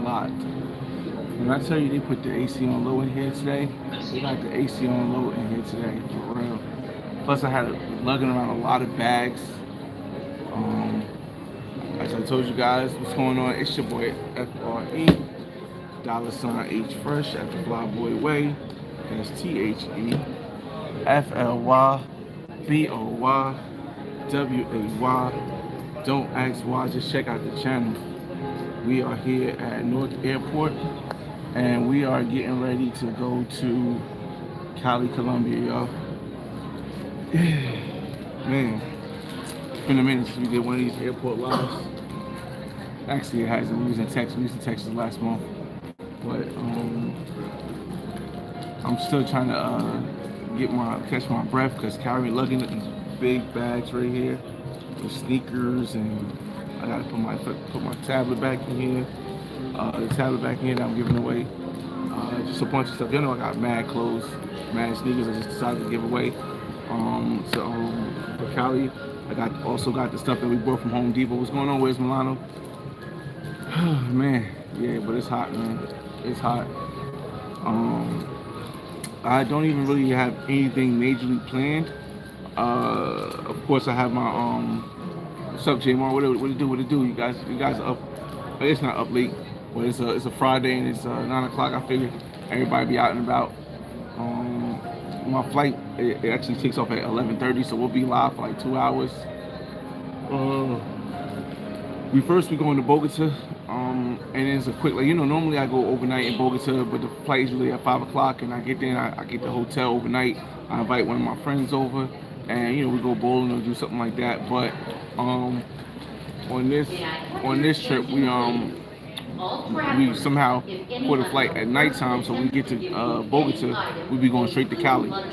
lot. When I tell you they put the AC on low in here today, they got the AC on low in here today, for real. Plus I had lugging around a lot of bags. Um, as I told you guys, what's going on? It's your boy FRE, $H Fresh at the Flyboy Way. That's THEFLYBOYWAY. Don't ask why, just check out the channel. We are here at Newark Airport and we are getting ready to go to Cali, Colombia, y'all. Man, it's been a minute since we did one of these airport lives. Actually, it hasn't. We was in Texas last month. But I'm still trying to catch my breath because lugging these big bags right here with sneakers, and I gotta put my tablet back in here. The tablet back in here that I'm giving away. Just a bunch of stuff. You know, I got mad clothes, mad sneakers. I just decided to give away. For Cali, also got the stuff that we bought from Home Depot. What's going on? Where's Milano? Man, yeah, but it's hot, man. It's hot. I don't even really have anything majorly planned. Of course, I have my what's up, J-Mar? What it do? You guys are up? It's not up late, but it's a Friday and it's 9 o'clock. I figured everybody be out and about. My flight it actually takes off at 11:30, so we'll be live for like 2 hours. We going to Bogota, and then it's a quick, like, normally I go overnight in Bogota, but the flight is usually at 5 o'clock, and I get there and I get the hotel overnight. I invite one of my friends over, and we go bowling or do something like that. But on this trip, we somehow caught a flight at nighttime, so we get to Bogota, we be going straight to Cali. I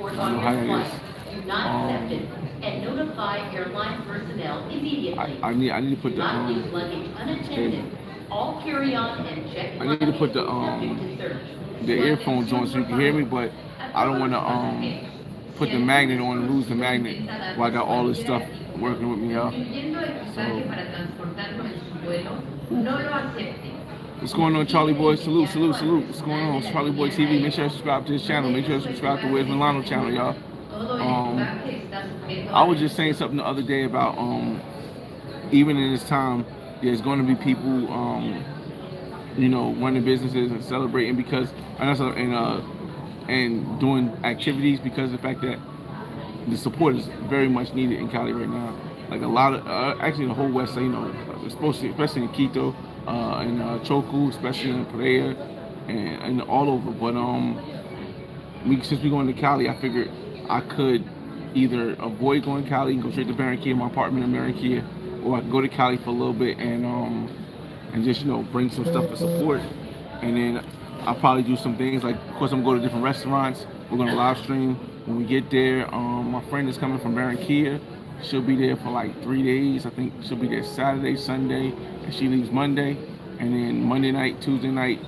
don't know how that is. And notify airline personnel immediately. I need to put the all carry-on and check. I need to put the earphones on so you can hear me, but I don't want to put the magnet on and lose the magnet while I got all this stuff working with me, y'all. So, what's going on, Charlie Boy? Salute. What's going on? It's Charlie Boy TV. Make sure you subscribe to this channel. Make sure you subscribe to Where's Milano channel, y'all. I was just saying something the other day about even in this time, there's going to be people running businesses and celebrating because and doing activities because of the fact that the support is very much needed in Cali right now. Like a lot of actually the whole west side, especially in Quito and Choco, especially in Pereira and all over. But since we're going to Cali, I figured I could either avoid going to Cali and go straight to Barranquilla, my apartment in Barranquilla, or I could go to Cali for a little bit and just bring some stuff for support. And then I'll probably do some things like, of course, I'm going to go to different restaurants. We're going to live stream when we get there. My friend is coming from Barranquilla. She'll be there for like 3 days. I think she'll be there Saturday, Sunday, and she leaves Monday. And then Monday night, Tuesday night,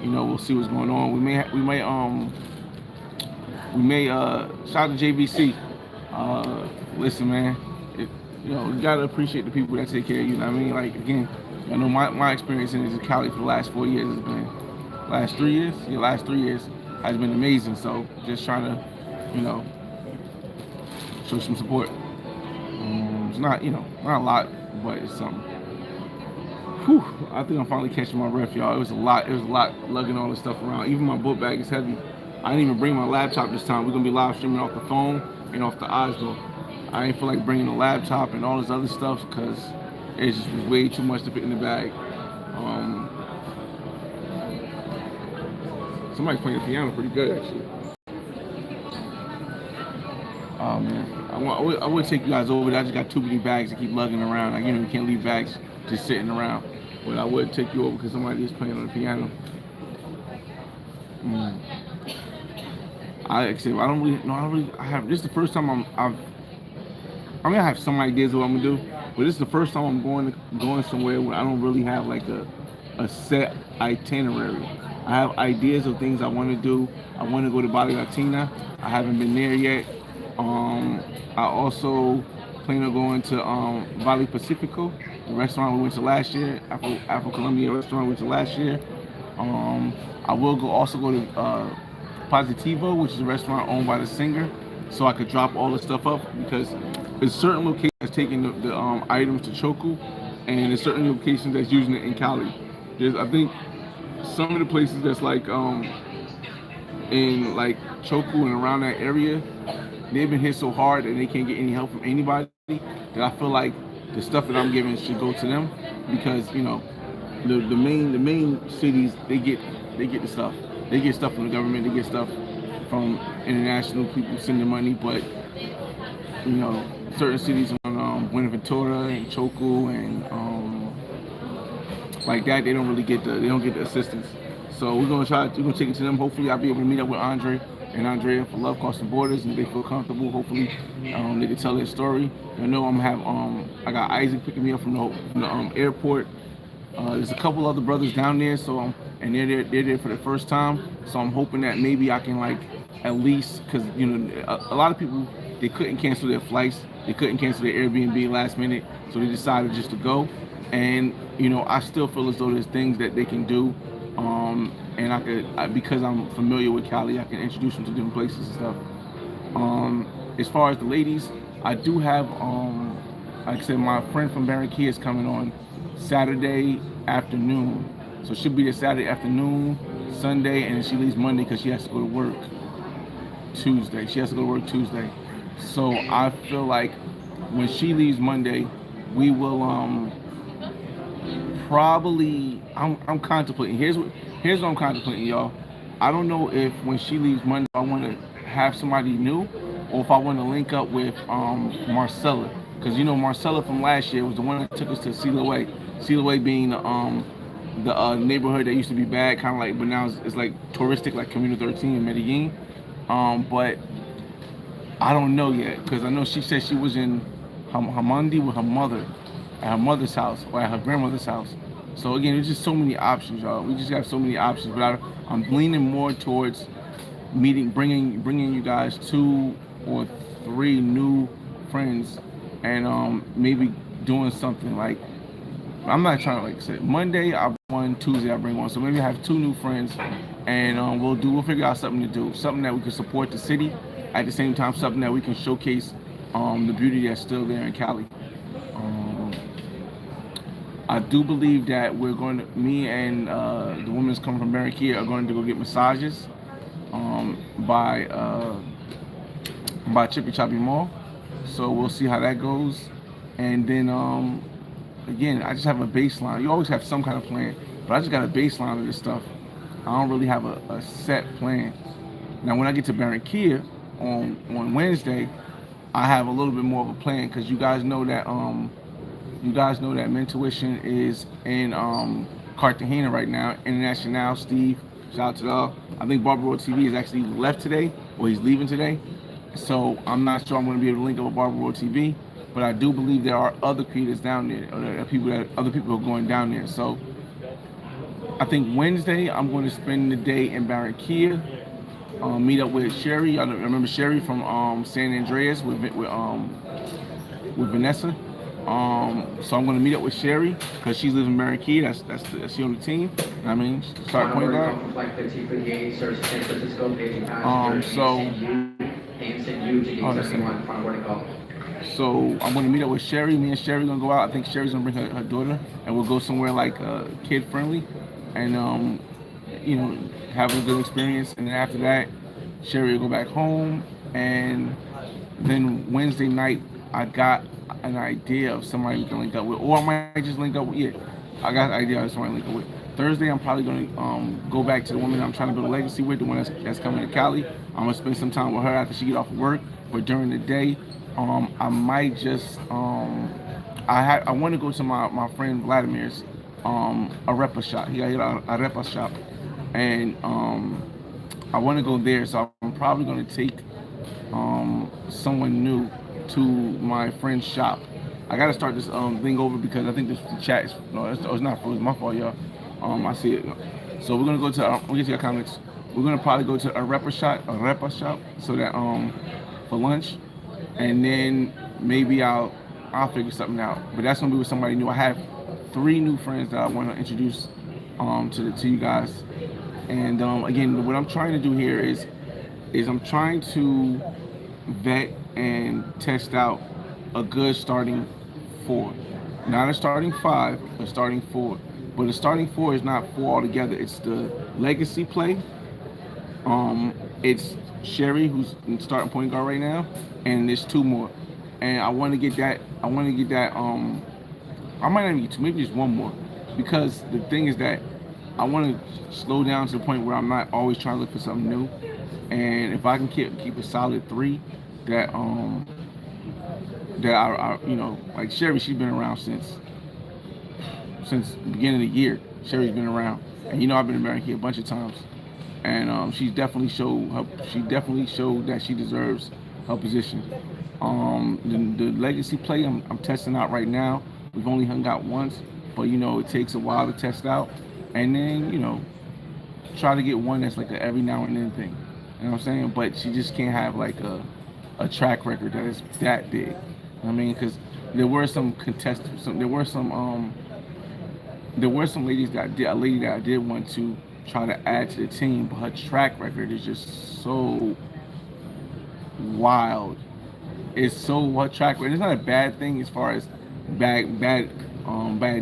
we'll see what's going on. We may shout out to JVC. Listen, man, you gotta appreciate the people that take care of you. Know what I mean? Like, again, I know my experience in Cali for the last 4 years has been, last 3 years has been amazing. So just trying to, show some support. It's not, not a lot, but it's something. Whew, I think I'm finally catching my breath, y'all. It was a lot lugging all this stuff around. Even my book bag is heavy. I didn't even bring my laptop this time. We're gonna be live streaming off the phone and off the Osmo. I didn't feel like bringing a laptop and all this other stuff because it just was way too much to fit in the bag. Somebody's playing the piano pretty good, actually. Oh man, I would take you guys over there. I just got too many bags to keep lugging around. Like, you can't leave bags just sitting around. But I would take you over because somebody is playing on the piano. I have, this is the first time I have some ideas of what I'm gonna do, but this is the first time I'm going somewhere where I don't really have like a set itinerary. I have ideas of things I want to do. I want to go to Bali Latina. I haven't been there yet. I also plan on going to Bali Pacifico. the restaurant we went to last year, Afro Colombia restaurant we went to last year. I will also go to Positivo, which is a restaurant owned by the singer, so I could drop all the stuff up because there's certain locations that's taking the items to Choku, and there's certain locations that's using it in Cali. There's I think some of the places that's like in like Choku and around that area, they've been hit so hard and they can't get any help from anybody that I feel like the stuff that I'm giving should go to them because the main cities they get the stuff. They get stuff from the government. They get stuff from international people sending money, but certain cities on Buenaventura and Choco and like that, they don't get the assistance. So we're gonna take it to them. Hopefully, I'll be able to meet up with Andre and Andrea for Love Crossing Borders, and if they feel comfortable, hopefully they can tell their story. I know I'm gonna have I got Isaac picking me up from the airport. There's a couple other brothers down there, so and they're there for the first time. So I'm hoping that maybe I can at least because a lot of people they couldn't cancel their flights, they couldn't cancel their Airbnb last minute, so they decided just to go. And I still feel as though there's things that they can do, and because I'm familiar with Cali, I can introduce them to different places and stuff. As far as the ladies, I do have like I said, my friend from Barranquilla is coming on Saturday afternoon. So she'll be there Saturday afternoon, Sunday, and then she leaves Monday because she has to go to work Tuesday. So I feel like when she leaves Monday, we will probably I'm contemplating. Here's what I'm contemplating, y'all. I don't know if when she leaves Monday I want to have somebody new or if I want to link up with Marcella. Because Marcella from last year was the one that took us to Silaway. Silaway being the neighborhood that used to be bad, kind of like, but now it's like touristic, like Community 13 in Medellin. But I don't know yet, because I know she said she was in Hamandi with her mother, at her mother's house or at her grandmother's house. So again, there's just so many options, y'all. We just got so many options. But I'm leaning more towards bringing you guys 2 or 3 new friends, and maybe doing something like. I'm not trying to say Monday I bring one, Tuesday I bring one. So maybe I have 2 new friends, and we'll figure out something to do, something that we can support the city, at the same time something that we can showcase the beauty that's still there in Cali. I do believe that me and the women that's coming from Barranquilla are going to go get massages by Chippy Choppy Mall. So we'll see how that goes, and then. Again, I just have a baseline. You always have some kind of plan, but I just got a baseline of this stuff. I don't really have a set plan. Now, when I get to Barranquilla on Wednesday, I have a little bit more of a plan because you guys know that Mentuition is in Cartagena right now. International Steve, shout out to y'all. I think Barbara Road TV is actually left today, or he's leaving today. So I'm not sure I'm going to be able to link up with Barbara Road TV. But I do believe there are other creators down there, or there are other people are going down there. So I think Wednesday I'm going to spend the day in Barranquilla, meet up with Sherry. I remember Sherry from San Andreas with Vanessa. So I'm going to meet up with Sherry because she lives in Barranquilla. That's she on the team. I mean, start point guard. So I'm going to meet up with Sherry. Me and Sherry are going to go out. I think Sherry's going to bring her daughter, and we'll go somewhere like kid friendly, and have a good experience. And then after that, Sherry will go back home, and then Wednesday night I got an idea of somebody we can link up with, or I might just link up with. Yeah, I got an idea of somebody to link up with. Thursday I'm probably going to go back to the woman I'm trying to build a legacy with, the one that's coming to Cali. I'm going to spend some time with her after she get off of work, but during the day. I might just I want to go to my friend Vladimir's arepa shop. He got a arepa shop, and I want to go there. So I'm probably going to take someone new to my friend's shop. I got to start this thing over because I think the chat is it's not full. It's my fault, y'all. I see it. So we're gonna go to we'll get to your comments. We're gonna probably go to a arepa shop, so that for lunch. And then maybe I'll I'll figure something out. But that's gonna be with somebody new. I have 3 new friends that I want to introduce to you guys. And again, what I'm trying to do here is I'm trying to vet and test out a good starting 4, not a starting 5, a starting 4. But a starting 4 is not 4 altogether. It's the legacy play. It's Sherry, who's in starting point guard right now, and there's 2 more. And I want to get that. I want to get that. I might not even get 2, maybe just 1 more, because the thing is that I want to slow down to the point where I'm not always trying to look for something new. And if I can keep a solid 3, that I like Sherry, she's been around since the beginning of the year. Sherry's been around, and I've been married here a bunch of times, and she definitely showed that she deserves her position. The legacy play I'm testing out right now. We've only hung out once, but it takes a while to test out, and then try to get one that's like a every now and then thing. You know what I'm saying? But she just can't have like a track record that is that big. I mean, because there were some contestants, there were some ladies a lady that I did want to try to add to the team, but her track record is just so wild. It's so what track record. It's not a bad thing as far as bad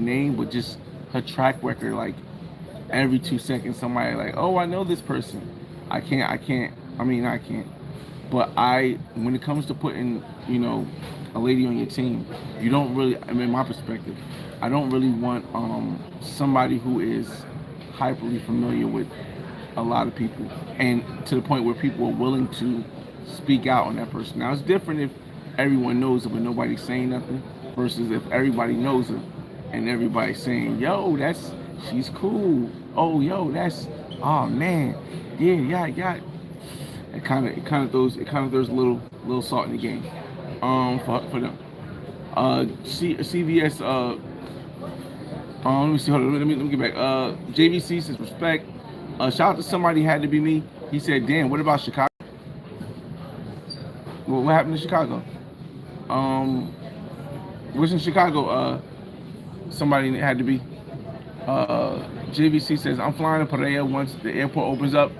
name, but just her track record. Like every 2 seconds, somebody like, oh, I know this person. I can't. I mean, I can't. But when it comes to putting, a lady on your team, you don't really. I mean, my perspective, I don't really want somebody who is hyperly familiar with a lot of people, and to the point where people are willing to speak out on that person. Now it's different if everyone knows it but nobody's saying nothing, versus if everybody knows it and everybody's saying, "Yo, she's cool. Oh, yo, oh man, yeah." It kind of throws a little salt in the game, for them. CVS. Let me see. Hold on. Let me get back. JVC says respect. Shout out to somebody, had to be me. He said, "Damn, what about Chicago? What happened to Chicago? What's in Chicago? Somebody had to be." JVC says, "I'm flying to Pereira once the airport opens up."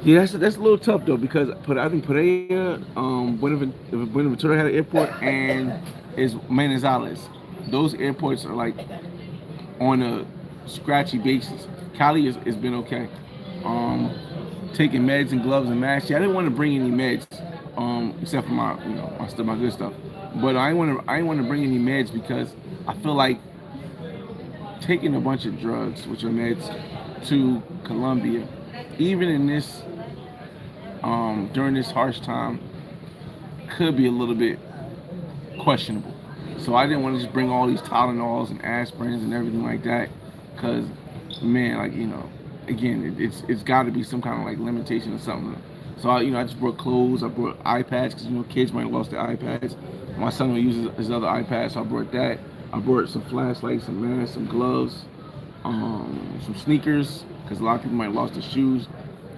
Yeah, that's a little tough though, because I think Pereira, Buenaventura had an airport, and is Manizales. Those airports are like on a scratchy basis. Cali has been okay. Taking meds and gloves and masks. Yeah, I didn't want to bring any meds, except for my good stuff. But I didn't want to bring any meds because I feel like taking a bunch of drugs, which are meds, to Colombia, even in this during this harsh time, could be a little bit questionable. So I didn't want to just bring all these Tylenols and aspirins and everything like that, because man, again, it's got to be some kind of like limitation or something. So I just brought clothes. I brought iPads because kids might have lost their iPads. My son will use his other iPad, so I brought that. I brought some flashlights, some masks, some gloves, some sneakers because a lot of people might have lost their shoes,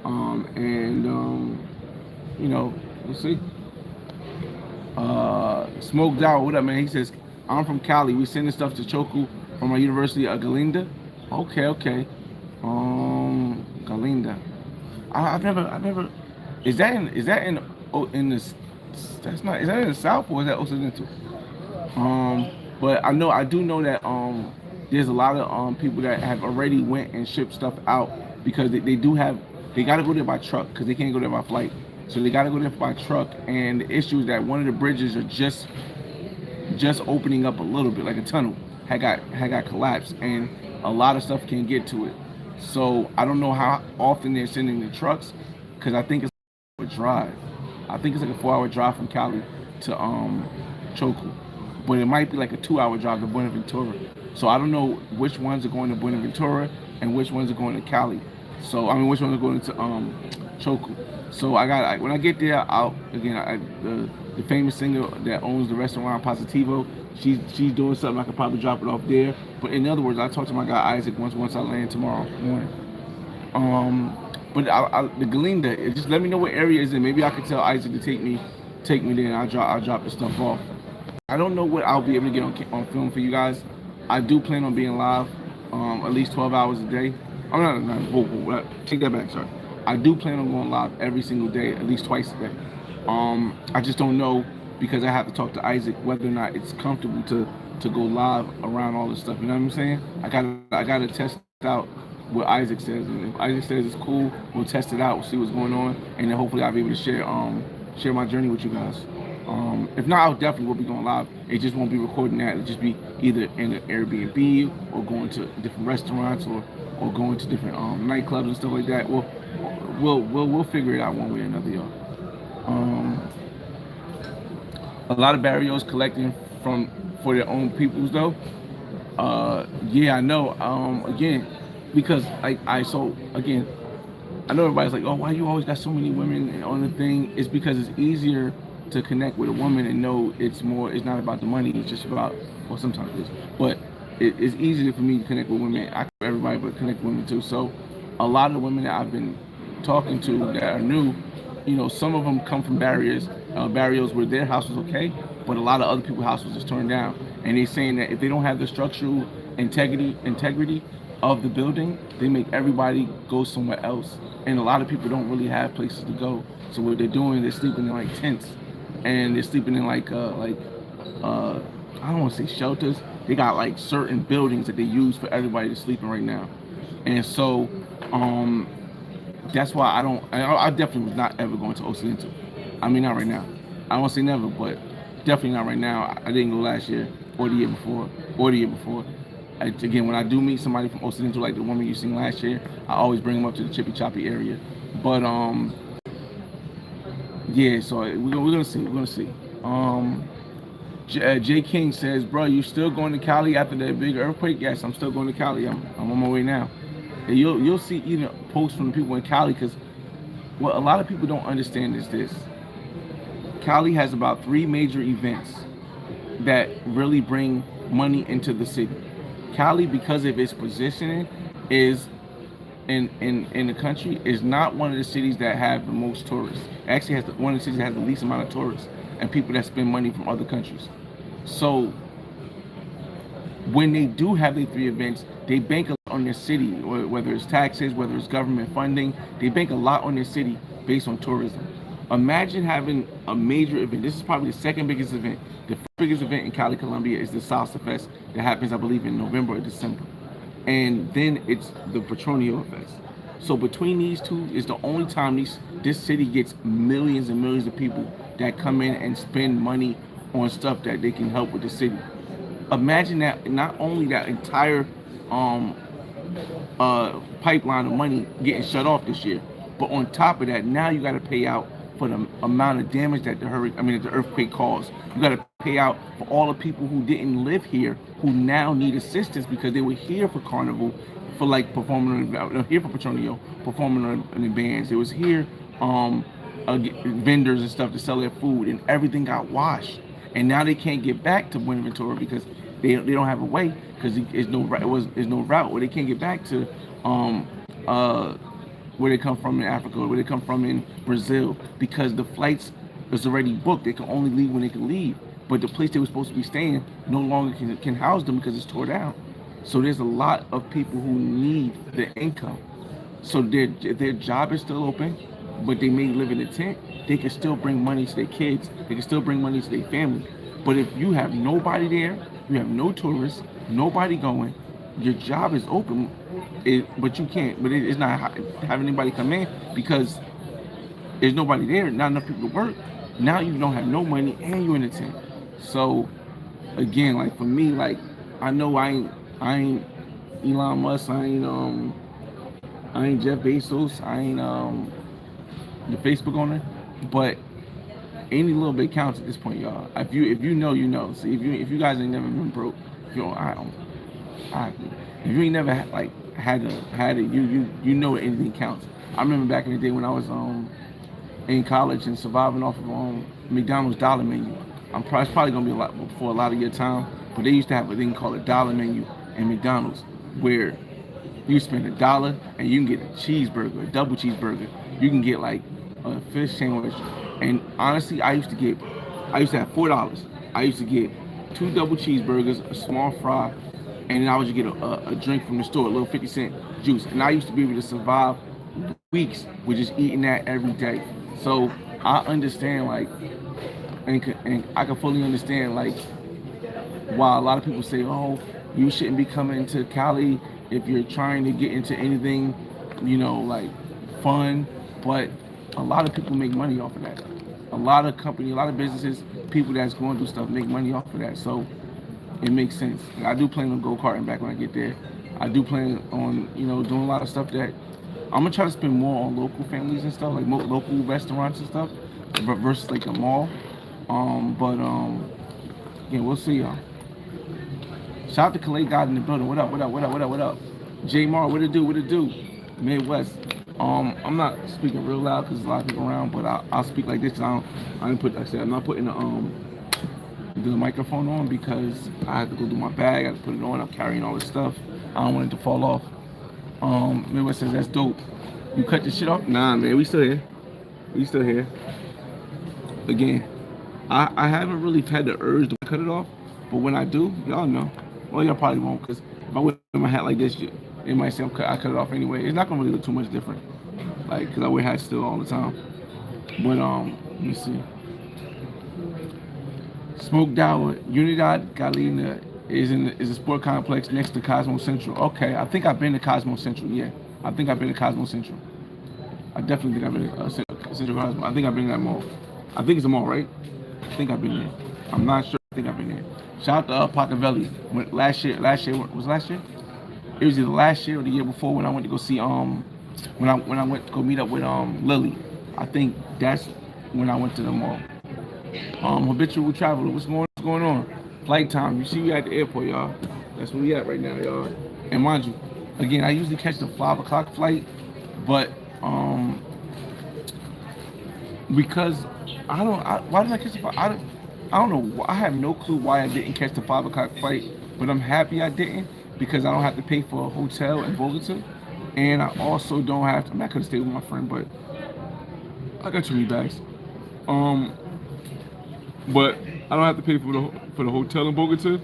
we'll see. Smoked Out, what up, man? He says, "I'm from Cali. We sending stuff to Choku from our university of Galinda." Okay. Galinda. I've never. Is that in this? That's not. Is that in the South or is that Occidental? But I do know that there's a lot of people that have already went and shipped stuff out because they got to go there by truck because they can't go there by flight. So they got to go there by truck, and the issue is that one of the bridges are just opening up a little bit, like a tunnel had got collapsed, and a lot of stuff can't get to it. So I don't know how often they're sending the trucks, because I think it's a drive. I think it's like a 4-hour drive from Cali to Choco, but it might be like a 2-hour drive to Buenaventura. So I don't know which ones are going to Buenaventura and which ones are going to Cali. So which ones are going to Choco. So when I get there, the famous singer that owns the restaurant Positivo, she's doing something. I could probably drop it off there. But in other words, I talked to my guy Isaac once I land tomorrow morning. But the Galinda, just let me know what area is in. Maybe I could tell Isaac to take me there, and I'll drop the stuff off. I don't know what I'll be able to get on film for you guys. I do plan on being live at least 12 hours a day. I'm not take that back, sorry. I do plan on going live every single day, at least twice a day. I just don't know because I have to talk to Isaac whether or not it's comfortable to go live around all this stuff. You know what I'm saying? I gotta test out what Isaac says, and if Isaac says it's cool, we'll test it out, we'll see what's going on, and then hopefully I'll be able to share my journey with you guys. If not, I definitely will be going live. It just won't be recording that. It'll just be either in an Airbnb or going to different restaurants or going to different nightclubs and stuff like that. We'll figure it out one way or another, y'all. A lot of barrios collecting for their own peoples though. Yeah, I know. Again, because I know everybody's like, oh, why you always got so many women on the thing? It's because it's easier to connect with a woman and know it's not about the money. It's just about, well, sometimes it is, but it's easier for me to connect with women. I connect with everybody, but connect with women too. So a lot of the women that I've been talking to that are new, some of them come from barriers where their house was okay, but a lot of other people's house was just torn down. And they're saying that if they don't have the structural integrity of the building, they make everybody go somewhere else. And a lot of people don't really have places to go. So what they're doing, they're sleeping in like tents, and they're sleeping in I don't want to say shelters. They got like certain buildings that they use for everybody to sleep in right now. And so that's why I definitely was not ever going to Occidental. I mean, not right now. I won't say never, but definitely not right now. I didn't go last year or the year before. Again, when I do meet somebody from Occidental, like the woman you seen last year, I always bring them up to the Chippy Choppy area. But yeah, so we're gonna see. Jay King says, bro, you still going to Cali after that big earthquake? Yes, I'm still going to Cali. I'm on my way now. And you'll see even posts from the people in Cali, because what a lot of people don't understand is this. Cali has about 3 major events that really bring money into the city. Cali, because of its positioning, is in the country, is not one of the cities that have the most tourists. It actually has one of the cities that has the least amount of tourists and people that spend money from other countries. So when they do have their 3 events, they bank a lot on their city, whether it's taxes, whether it's government funding. They bank a lot on their city based on tourism. Imagine having a major event. This is probably the second biggest event. The first biggest event in Cali, Colombia is the Salsa Fest that happens, I believe, in November or December. And then it's the Petronio Fest. So between these two is the only time this city gets millions and millions of people that come in and spend money on stuff that they can help with the city. Imagine that, not only that entire pipeline of money getting shut off this year, but on top of that, now you got to pay out for the amount of damage that the earthquake caused. You got to pay out for all the people who didn't live here, who now need assistance because they were here for Carnival, for like performing here for Petronio, performing on the bands. It was here vendors and stuff to sell their food, and everything got washed. And now they can't get back to Buenaventura because they don't have a way, because there's no route where they can't get back to where they come from in Africa, or where they come from in Brazil, because the flights is already booked. They can only leave when they can leave, but the place they were supposed to be staying no longer can house them because it's tore down. So there's a lot of people who need the income. So their job is still open, but they may live in a tent. They can still bring money to their kids. They can still bring money to their family. But if you have nobody there, you have no tourists, nobody going, your job is open, but you can't. But it's not having anybody come in because there's nobody there, not enough people to work. Now you don't have no money and you're in a tent. So again, like for me, like I know I ain't Elon Musk, I ain't Jeff Bezos, I ain't the Facebook owner, but any little bit counts at this point, y'all. If you know, you know. See, if you guys ain't never been broke, if you ain't never had it, you know anything counts. I remember back in the day when I was in college and surviving off of McDonald's dollar menu. It's probably gonna be a lot before a lot of your time, but they used to have a thing called a dollar menu in McDonald's, where you spend $1 and you can get a cheeseburger, a double cheeseburger. You can get like a fish sandwich. And honestly, I used to have $4. I used to get 2 double cheeseburgers, a small fry, and then I would just get a drink from the store, a little 50-cent juice. And I used to be able to survive weeks with just eating that every day. So I understand, like, and I can fully understand, like, why a lot of people say, oh, you shouldn't be coming to Cali if you're trying to get into anything, like fun. But a lot of people make money off of that. A lot of companies, a lot of businesses, people that's going through stuff make money off of that. So it makes sense. I do plan on go-karting back when I get there. I do plan on, doing a lot of stuff that I'm gonna try to spend more on local families and stuff, like local restaurants and stuff, versus like a mall. Yeah, we'll see, y'all. Shout out to Calais God in the building. What up? What up? What up? What up? What up? J Mar, what it do? What it do? Midwest. I'm not speaking real loud because there's a lot of people around, but I'll speak like this because I didn't put. Like I said, I'm not putting the microphone on because I have to go do my bag. I have to put it on. I'm carrying all this stuff. I don't want it to fall off. Midwest says that's dope. You cut this shit off? Nah, man, we still here. We still here. Again, I haven't really had the urge to cut it off, but when I do, y'all know. Well, y'all probably won't, because if I wear my hat like this, it might say I cut it off anyway. It's not gonna really look too much different, like, because I wear hats still all the time. But let me see. Smoked Hour, Unidad Galina is a sport complex next to Cosmo Central. Okay, I think I've been to Cosmo Central. Yeah, I think I've been to Cosmo Central. I definitely think I've been to Central Cosmo. I think I've been to that mall. I think it's a mall, right? I think I've been there. I'm not sure. I think I've been there. Shout out to Pachelbel. Last year was last year. It was either last year or the year before when I went to go see when I went to go meet up with Lily. I think that's when I went to the mall. Habitual traveler, what's going on? Flight time. You see me at the airport, y'all. That's where we at right now, y'all. And mind you, again, I usually catch the 5 o'clock flight, but because why did I catch the 5? I don't know. I have no clue why I didn't catch the 5 o'clock flight, but I'm happy I didn't because I don't have to pay for a hotel in Bogota, and I also don't have to. I mean, I could have stayed with my friend, but I got too many bags. But I don't have to pay for the hotel in Bogota,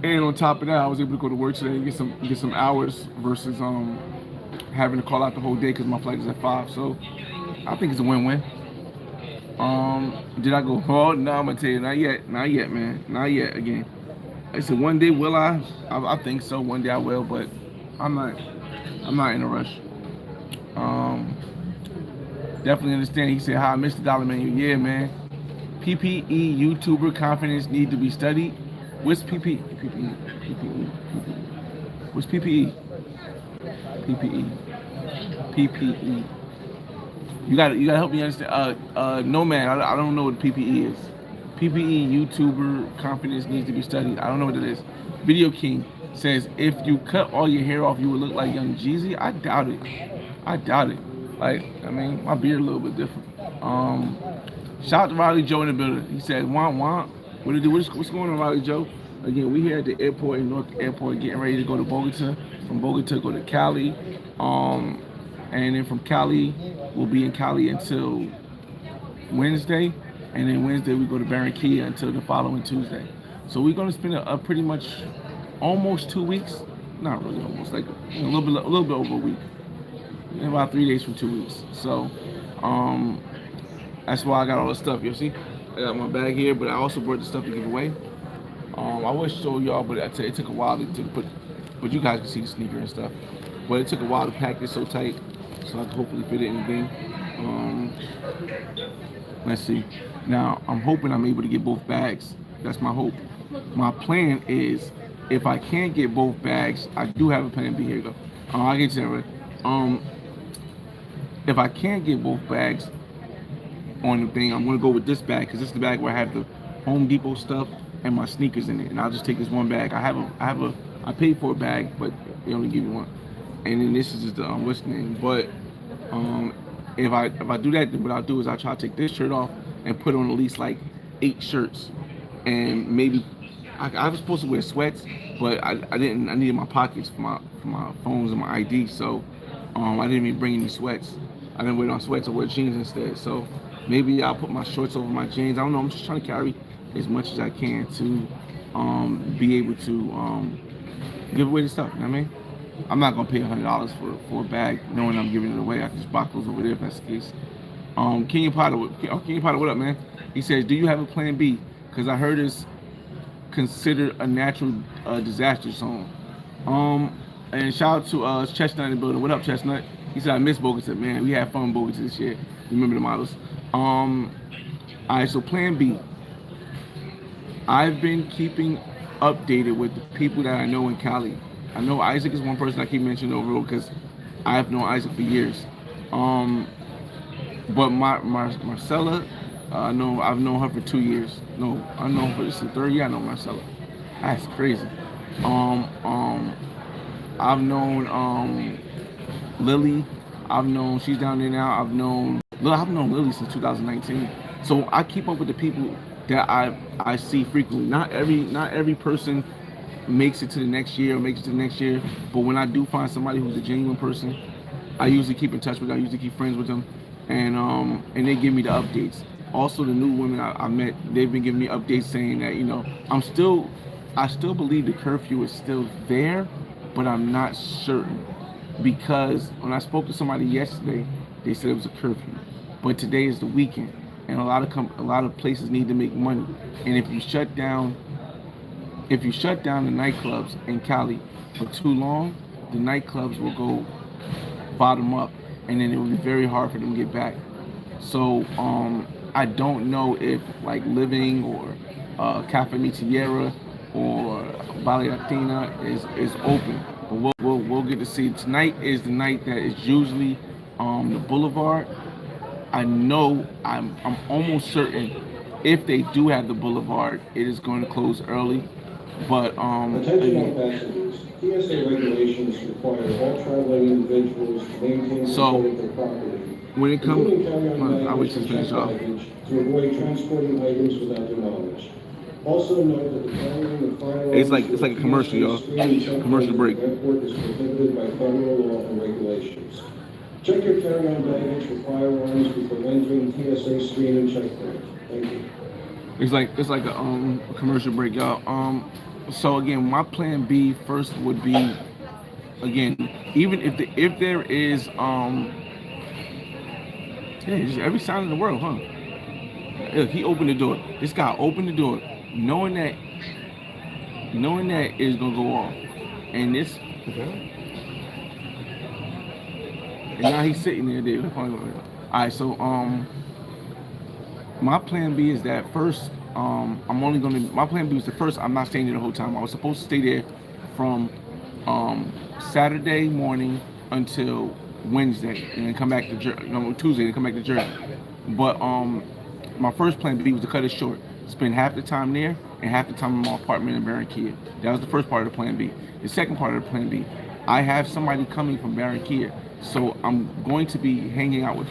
and on top of that, I was able to go to work today and get some hours versus having to call out the whole day because my flight is at 5. So I think it's a win-win. Did I go hard? No, I'm gonna tell you, not yet, man, not yet. Again, I said one day will I think so. One day I will, but I'm not in a rush. Definitely understand. He said, "Hi, Mr. Dollar Menu." Yeah, man. PPE YouTuber confidence need to be studied. What's PPE? What's PPE? PPE. You gotta help me understand. No, man, I don't know what PPE is. PPE YouTuber confidence needs to be studied. I don't know what it is. Video King says, if you cut all your hair off, you would look like Young Jeezy. I doubt it. Like, I mean, my beard a little bit different. Shout out to Riley Joe in the building. He said, "Womp. What it do? What's going on, Riley Joe?" Again, we here at the airport in Newark Airport, getting ready to go to Bogota. From Bogota, go to Cali. And then from Cali, we'll be in Cali until Wednesday. And then Wednesday, we go to Barranquilla until the following Tuesday. So we're gonna spend a pretty much almost 2 weeks. Not really almost, like a little bit over a week. In about 3 days from 2 weeks. So, that's why I got all the stuff. You see, I got my bag here, but I also brought the stuff to give away. I wish to show y'all, but it took a while to put. But you guys can see the sneaker and stuff. But it took a while to pack this so tight, so I can hopefully fit anything. Let's see. Now I'm hoping I'm able to get both bags. That's my hope. My plan is, if I can't get both bags, I do have a plan B. Here you go. I'll get to that right. If I can't get both bags on the thing, I'm gonna go with this bag because this is the bag where I have the Home Depot stuff and my sneakers in it, and I'll just take this one bag. I paid for a bag, but they only give you one, and then this is just the what's the name. But if I do that, then what I'll do is I'll try to take this shirt off and put on at least like 8 shirts, and maybe I was supposed to wear sweats, but I didn't. I needed my pockets for my phones and my ID, so I didn't even bring any sweats. I didn't wear no sweats. I wear jeans instead. So maybe I'll put my shorts over my jeans. I don't know. I'm just trying to carry as much as I can to be able to give away the stuff. You know what I mean? I'm not gonna pay $100 for a bag, knowing I'm giving it away. I can just box those over there if that's the case. Kenyon Potter, what up, man? He says, "Do you have a plan B? Because I heard it's considered a natural disaster zone." And shout out to Chestnut in the building. What up, Chestnut? He said, "I miss Bogota, man. We had fun in Bogota this year. Remember the models." All right, so plan B. I've been keeping updated with the people that I know in Cali. I know Isaac is one person I keep mentioning overall because I've known Isaac for years. But Marcella, I've known her for 2 years. No, I know her for this is the third year I know Marcella. That's crazy. Um, um, I've known Lily. I've known she's down there now. I've known Lily since 2019. So I keep up with the people that I see frequently. Not every person makes it to the next year or makes it to the next year. But when I do find somebody who's a genuine person, I usually keep in touch with them. I usually keep friends with them, and they give me the updates. Also, the new women I met, they've been giving me updates saying that I still believe the curfew is still there, but I'm not certain because when I spoke to somebody yesterday, they said it was a curfew, but today is the weekend, and a lot of places need to make money, and if you shut down the nightclubs in Cali for too long, the nightclubs will go bottom up, and then it will be very hard for them to get back. So I don't know if like Living or Cafe Mi Tierra or Bali Latina is open, but we'll get to see. Tonight is the night that is usually the Boulevard. I know I'm almost certain if they do have the Boulevard, it is going to close early. But Attention all passengers. TSA regulations require all traveling individuals to maintain so control of their property, when it comes, including carry-on I wait baggage to and finish checked off. baggage, to avoid transporting items without their knowledge. Also note that the carrying of firearms It's like a commercial, TSA y'all. screening checkpoint Commercial at break. the airport is prohibited by federal law and regulations. Check your carry-on baggage for firearms before entering TSA screening checkpoint. Thank you. It's like a commercial break, y'all. So again, my plan B first would be again, even if there is yeah, just every sign in the world, huh? Look, he opened the door. This guy opened the door, knowing that it's gonna go off, and this, and now he's sitting there. All right, so my plan B is that first, my plan B was the first, I'm not staying there the whole time. I was supposed to stay there from Saturday morning until Wednesday, and then come back to Tuesday, and come back to Jersey. But my first plan B was to cut it short, spend half the time there and half the time in my apartment in Barranquilla. That was the first part of the plan B. The second part of the plan B, I have somebody coming from Barranquilla, so I'm going to be hanging out with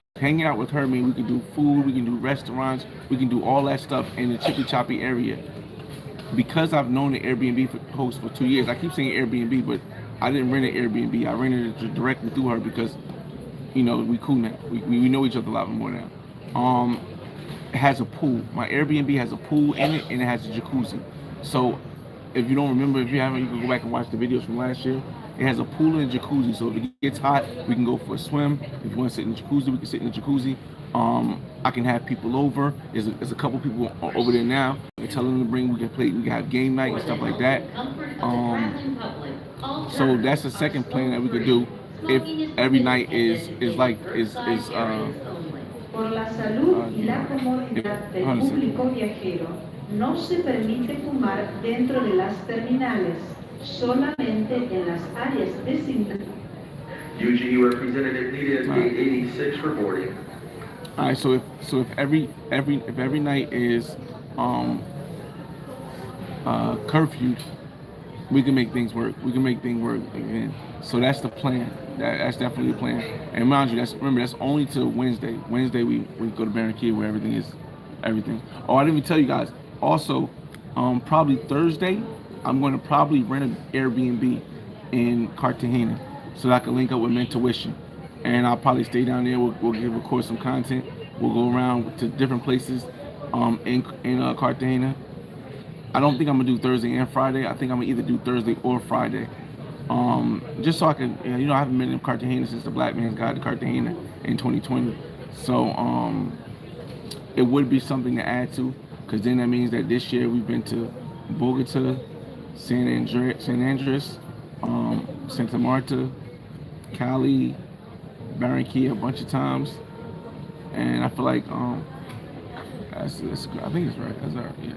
her. I mean, we can do food, we can do restaurants, we can do all that stuff in the Chippy Choppy area. Because I've known the Airbnb host for 2 years, I keep saying Airbnb, but I didn't rent an Airbnb. I rented it directly through her because, we cool now. We know each other a lot more now. It has a pool. My Airbnb has a pool in it, and it has a jacuzzi. So if you don't remember, if you haven't, you can go back and watch the videos from last year. It has a pool and a jacuzzi, so if it gets hot, we can go for a swim. If you want to sit in the jacuzzi, we can sit in the jacuzzi. I can have people over. There's a couple people over there now. I tell them to bring. We can play. We can have game night and stuff like that. So that's the second plan that we could do. If every night is like is Por la salud y la comodidad del público viajero, no se permite fumar dentro de las terminales, solamente en las áreas designadas. Eugene, representative needed at gate 86 for boarding. All right, so if every night is curfew, we can make things work. We can make things work again. So that's the plan. That's definitely the plan. And mind you, that's only till Wednesday. Wednesday we go to Barranquilla where everything. Oh, I didn't even tell you guys. Also, probably Thursday, I'm going to probably rent an Airbnb in Cartagena so that I can link up with Mentuition. And I'll probably stay down there. We'll record some content. We'll go around to different places in Cartagena, I don't think I'm gonna do Thursday and Friday. I think I'm gonna either do Thursday or Friday. Just so I can, I haven't been in Cartagena since the Black Man's Guide to Cartagena in 2020. So it would be something to add to, because then that means that this year we've been to Bogota, San Andres, Santa Marta, Cali, Barranquilla a bunch of times, and I feel like that's I think it's right. That's all right. Yeah.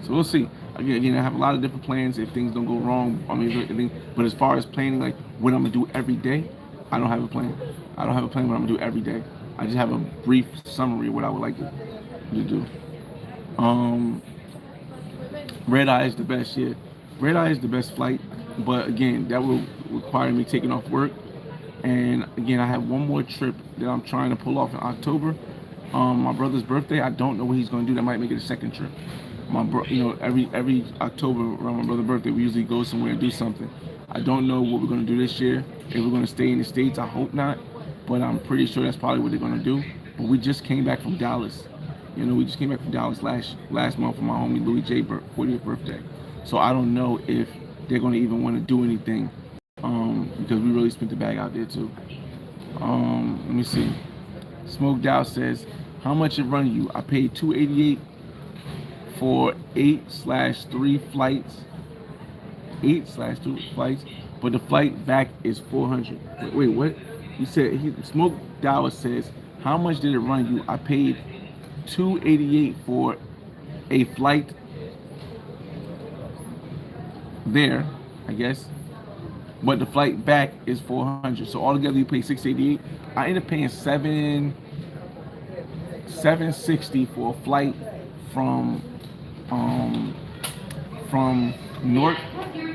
So we'll see. Again, I have a lot of different plans if things don't go wrong. I mean, but as far as planning, like what I'm gonna do every day, I don't have a plan. I don't have a plan what I'm gonna do every day. I just have a brief summary of what I would like to do. Red Eye is the best. Yeah, Red Eye is the best flight, but again, that will require me taking off work. And again, I have one more trip that I'm trying to pull off in October. My brother's birthday. I don't know what he's going to do. That might make it a second trip. Every October around my brother's birthday, we usually go somewhere and do something. I don't know what we're going to do this year. If we're going to stay in the States, I hope not. But I'm pretty sure that's probably what they're going to do. But we just came back from Dallas. We just came back from Dallas last month for my homie Louis J. 40th birthday. So I don't know if they're going to even want to do anything, because we really spent the bag out there too. Let me see. Smoke Dow says, how much it run you? I paid $288 for 8/3 flights. 8/3 flights, but the flight back is $400. Wait, what? He said, Smoke Dow says, how much did it run you? I paid $288 for a flight there, I guess, but the flight back is $400. So altogether you pay $688. I ended up paying $760 for a flight from Newark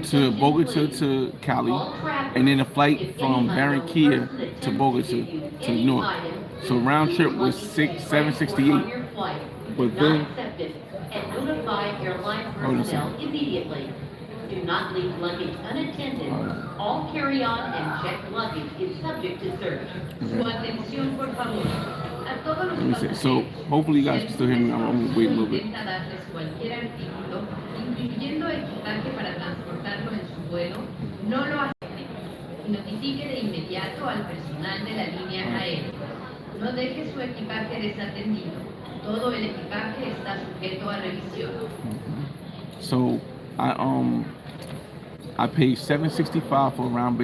to Bogota to Cali, and then a flight from Barranquilla to Bogota to Newark. So round trip was $768. But then, hold on a second. Immediately. Do not leave luggage unattended. All carry-on and checked luggage is subject to search. Su atención, por favor. A todos los Let me see. So hopefully you guys can still hear me. I'm gonna wait a little bit. darles cualquier artículo, incluyendo equipaje para transportarlo en su vuelo, no lo acepte y notifique de inmediato al personal de la línea aérea. No deje su equipaje desatendido. Todo el equipaje está sujeto a revisión. So I paid $765 for a round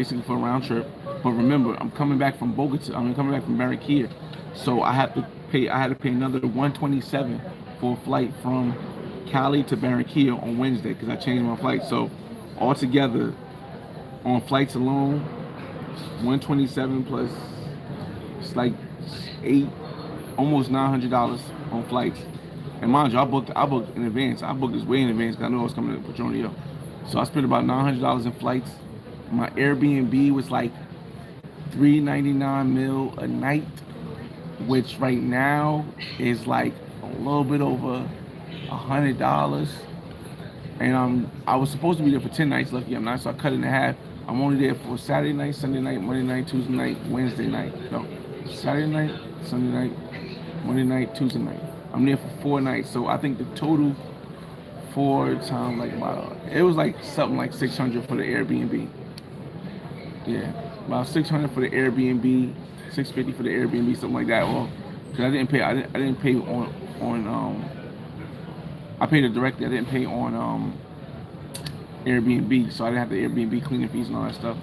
trip. But remember, I'm coming back from Bogota. I'm coming back from Barranquilla, so I had to pay another $127 for a flight from Cali to Barranquilla on Wednesday because I changed my flight. So altogether, on flights alone, $127 plus it's like almost $900 on flights. And mind you, I booked in advance. I booked this way in advance because I knew I was coming to Petronio. So I spent about $900 in flights. My Airbnb was like $399 mil a night, which right now is like a little bit over $100. And I was supposed to be there for 10 nights. Lucky I'm not, so I cut it in half. I'm only there for Saturday night, Sunday night, Monday night, Tuesday night, Wednesday night. No, Saturday night, Sunday night, Monday night, Tuesday night. I'm there for 4 nights. So I think the total for time it was like something like 600 for the Airbnb. Yeah, about 600 for the Airbnb, 650 for the Airbnb, something like that. Well, because I didn't pay on I paid it directly. I didn't pay on Airbnb, so I didn't have the Airbnb cleaning fees and all that stuff.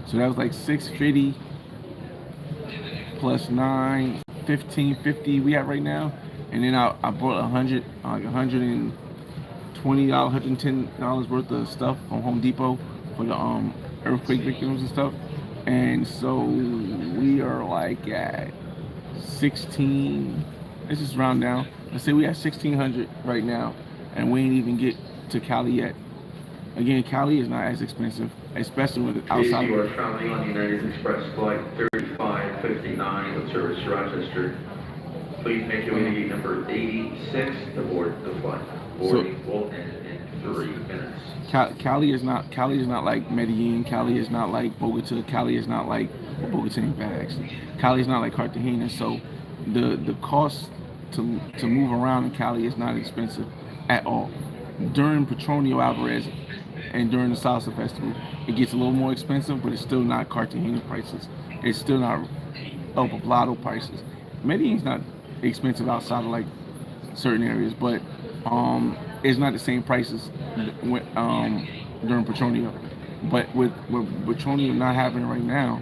So that was like 650 plus 9, 1550 we have right now. And then I bought $120, $110 worth of stuff from Home Depot for the earthquake victims and stuff. And so we are like at 16. Let's just round down. Let's say we at 1600 right now, and we ain't even get to Cali yet. Again, Cali is not as expensive, especially with outside. You are traveling on United Express flight 3559 with service to Rochester. Please make your way to gate number 86 to board the flight. Boarding will end in 3 minutes. Cali is not like Medellin. Cali is not like Bogota. Cali is not like Bogota ain't bad actually. Cali is not like Cartagena. So the cost to move around in Cali is not expensive at all. during Petronio Alvarez and during the Salsa Festival, it gets a little more expensive, but it's still not Cartagena prices. It's still not El Poblado prices. Medellin's not expensive outside of like certain areas, but it's not the same prices during Petronio. But with Petronio not happening right now,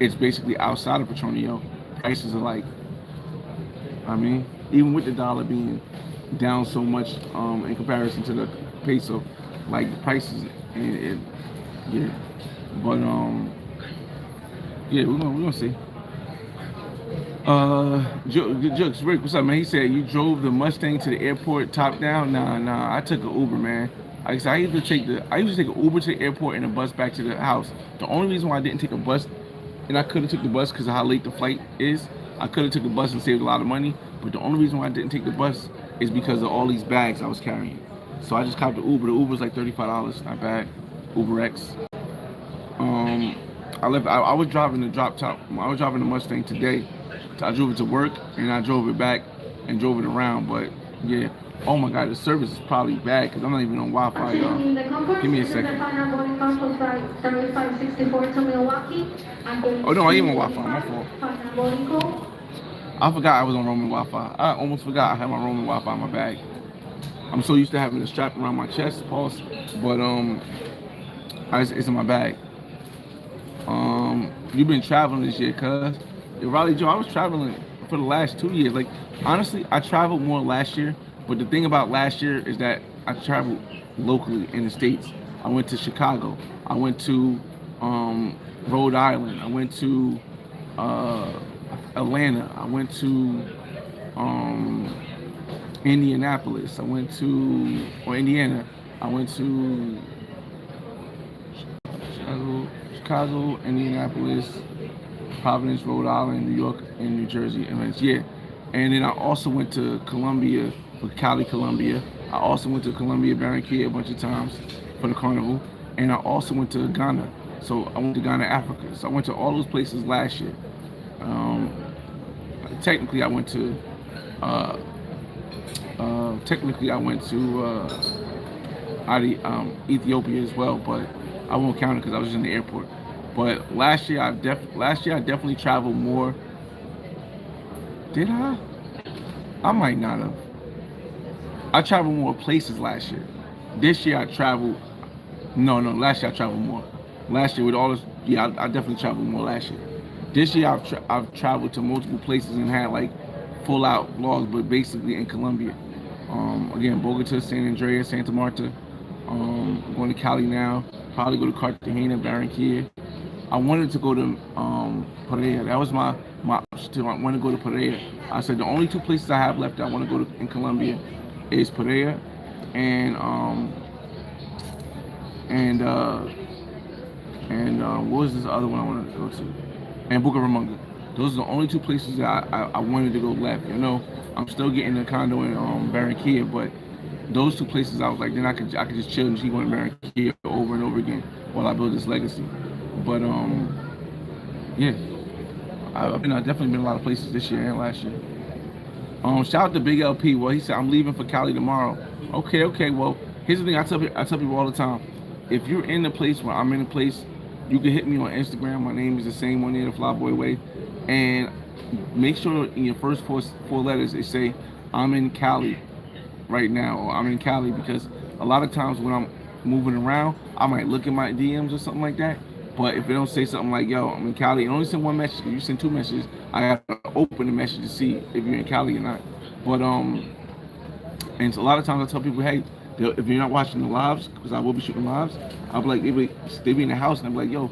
it's basically outside of Petronio. Prices are like, I mean, even with the dollar being down so much in comparison to the peso, like the prices, yeah. But yeah, we're gonna see. Jokes, Rick, what's up, man? He said you drove the Mustang to the airport top down. Nah, I took an Uber, man. Like I said, I usually take an Uber to the airport and a bus back to the house. The only reason why I didn't take a bus, and I could have took the bus because of how late the flight is. I could have took the bus and saved a lot of money, but the only reason why I didn't take the bus is because of all these bags I was carrying. So I just copped the Uber. The Uber was like $35, not bad. Uber X. I was driving the drop top. I was driving the Mustang today. I drove it to work and I drove it back and drove it around. But yeah, oh my God, the service is probably bad because I'm not even on Wi-Fi, y'all. Give me a second. Oh no, I am on Wi-Fi. My fault. I forgot I was on roaming Wi-Fi. I almost forgot I had my roaming Wi-Fi in my bag. I'm so used to having the strap around my chest, pause, but it's in my bag. You've been traveling this year, cuz. Riley Joe, I was traveling for the last 2 years. Like, honestly, I traveled more last year, but the thing about last year is that I traveled locally in the States. I went to Chicago. I went to Rhode Island. I went to Atlanta. I went to Indianapolis. I went to Indiana. I went to Chicago, Indianapolis, Providence, Rhode Island, New York, and New Jersey. And yeah, and then I also went to Colombia, for Cali, Colombia. I also went to Colombia, Barranquilla a bunch of times for the carnival, and I also went to Ghana. So I went to Ghana, Africa. So I went to all those places last year. Technically, I went to Ethiopia as well, but I won't count it because I was just in the airport. But last year I definitely traveled more. Did I? I might not have. I traveled more places last year. This year I traveled. No. Last year I traveled more. Last year with all this, yeah, I definitely traveled more last year. This year I've traveled to multiple places and had like full out vlogs, but basically in Colombia. Again, Bogota, San Andreas, Santa Marta. I'm going to Cali now. Probably go to Cartagena, Barranquilla. I wanted to go to Pereira. That was my option. I want to go to Pereira. I said the only two places I have left that I want to go to in Colombia is Pereira and what was this other one I wanted to go to? And Bucaramanga. Those are the only two places that I wanted to go left. You know, I'm still getting a condo in Barranquilla, but those two places I was like, then I could just chill and keep going to Barranquilla over and over again while I build this legacy. But yeah, I've definitely been a lot of places this year and last year. Shout out to Big LP. Well, he said I'm leaving for Cali tomorrow. Okay. Well, here's the thing. I tell people all the time. If you're in the place where I'm in a place, you can hit me on Instagram. My name is the same one there, the Flyboy Way, and make sure in your first four letters it say I'm in Cali right now, or I'm in Cali, because a lot of times when I'm moving around, I might look at my DMs or something like that. But if it don't say something like, yo, I'm in Cali, and only send one message, if you send two messages, I have to open the message to see if you're in Cali or not. But and so a lot of times I tell people, hey, if you're not watching the lives, because I will be shooting lives, I'll be like, they be in the house, and I'll be like, yo,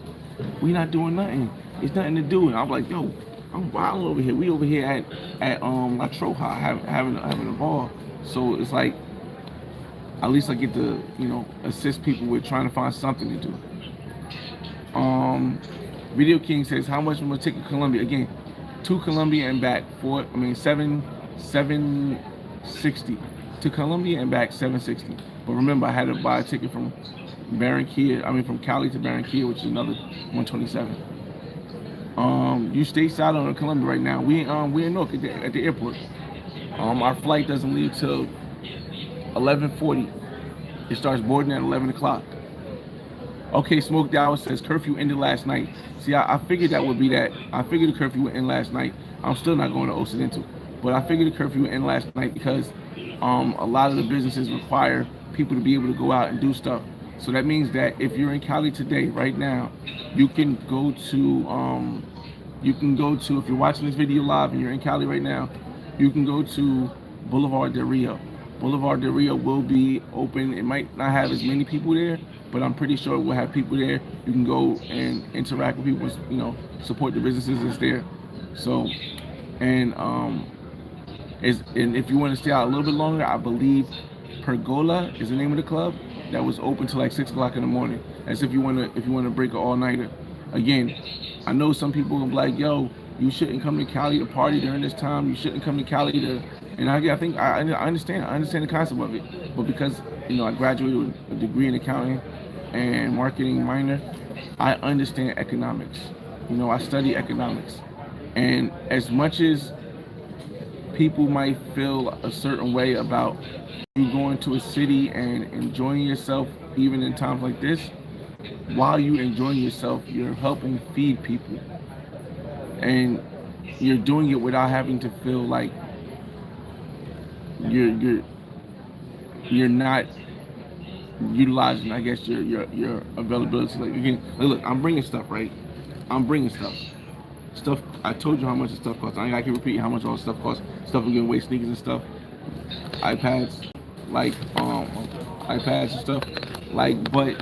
we not doing nothing. It's nothing to do. And I'm like, yo, I'm wild over here. We over here at La Troja having a ball. So it's like, at least I get to, assist people with trying to find something to do. Video King says, how much am I ticket to Colombia? Again, to Colombia and back, $760 to Colombia and back, $760. But remember, I had to buy a ticket from from Cali to Barranquilla, which is another $127. You stateside on Colombia right now. We're in Newark at the airport. Our flight doesn't leave till 11:40. It starts boarding at 11 o'clock. Okay, Smoked Hour says curfew ended last night. See, I figured that would be that. I figured the curfew would end last night. I'm still not going to Occidental, but I figured the curfew would end last night because a lot of the businesses require people to be able to go out and do stuff. So that means that if you're in Cali today, right now, you can go to if you're watching this video live and you're in Cali right now, you can go to Boulevard de Rio. Boulevard de Rio will be open. It might not have as many people there, but I'm pretty sure we'll have people there. You can go and interact with people, support the businesses that's there. So, and if you want to stay out a little bit longer, I believe Pergola is the name of the club that was open till like 6 o'clock in the morning. As if you want to break an all-nighter. Again, I know some people will be like, yo, you shouldn't come to Cali to party during this time. You shouldn't come to Cali to, and I think I understand the concept of it. But because I graduated with a degree in accounting and marketing minor, I understand economics. I study economics, and as much as people might feel a certain way about you going to a city and enjoying yourself, even in times like this, while you enjoying yourself, you're helping feed people, and you're doing it without having to feel like you're not utilizing, I guess, your availability. Like, again, look, I'm bringing stuff, right? I'm bringing stuff. I told you how much the stuff costs. I can repeat how much all the stuff costs. Stuff we're giving away, sneakers and stuff, iPads, iPads and stuff, but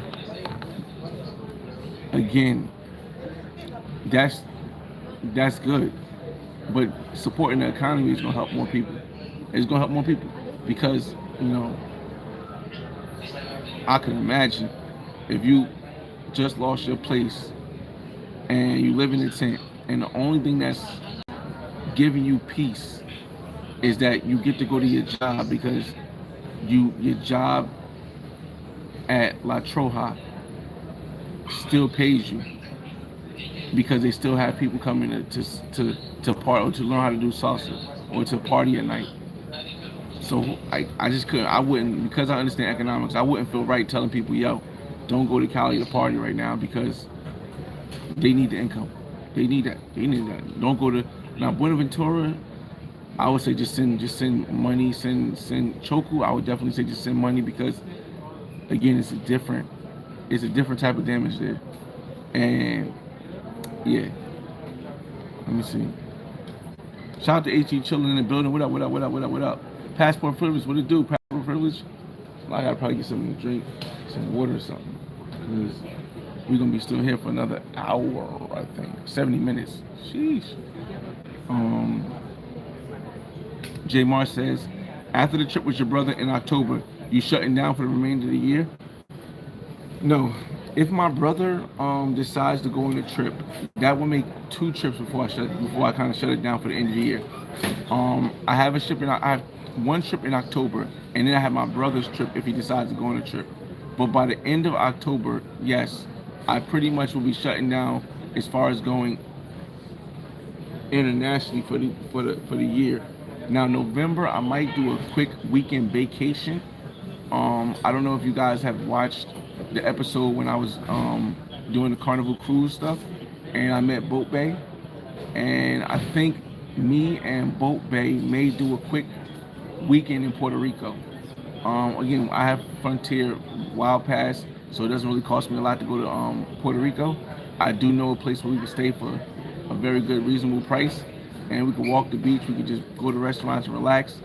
again, that's good. But supporting the economy is gonna help more people. It's gonna help more people because I can imagine if you just lost your place and you live in a tent, and the only thing that's giving you peace is that you get to go to your job because your job at La Troja still pays you because they still have people coming to party or to learn how to do salsa or to party at night. So I just couldn't. I wouldn't, because I understand economics. I wouldn't feel right telling people, yo, don't go to Cali to party right now because they need the income. They need that. Don't go to now Buenaventura. I would say just send money, send Choku. I would definitely say just send money because again, it's a different type of damage there. And yeah, let me see. Shout out to HE chilling in the building. What up? Passport privilege. What it do? Passport privilege. I gotta probably get something to drink, some water or something. Because we're gonna be still here for another hour, I think. 70 minutes. Sheesh. J Mar says, after the trip with your brother in October, you shutting down for the remainder of the year? No. If my brother decides to go on a trip, that will make 2 trips before I kind of shut it down for the end of the year. I have one trip in October, and then I have my brother's trip if he decides to go on a trip. But by the end of October, yes, I pretty much will be shutting down as far as going internationally for the year. Now November, I might do a quick weekend vacation. I don't know if you guys have watched the episode when I was doing the Carnival Cruise stuff, and I met Boat Bay, and I think me and Boat Bay may do a quick weekend in Puerto Rico. Again, I have Frontier Wild Pass, so it doesn't really cost me a lot to go to Puerto Rico. I do know a place where we can stay for a very good, reasonable price, and we can walk the beach. We can just go to restaurants and relax.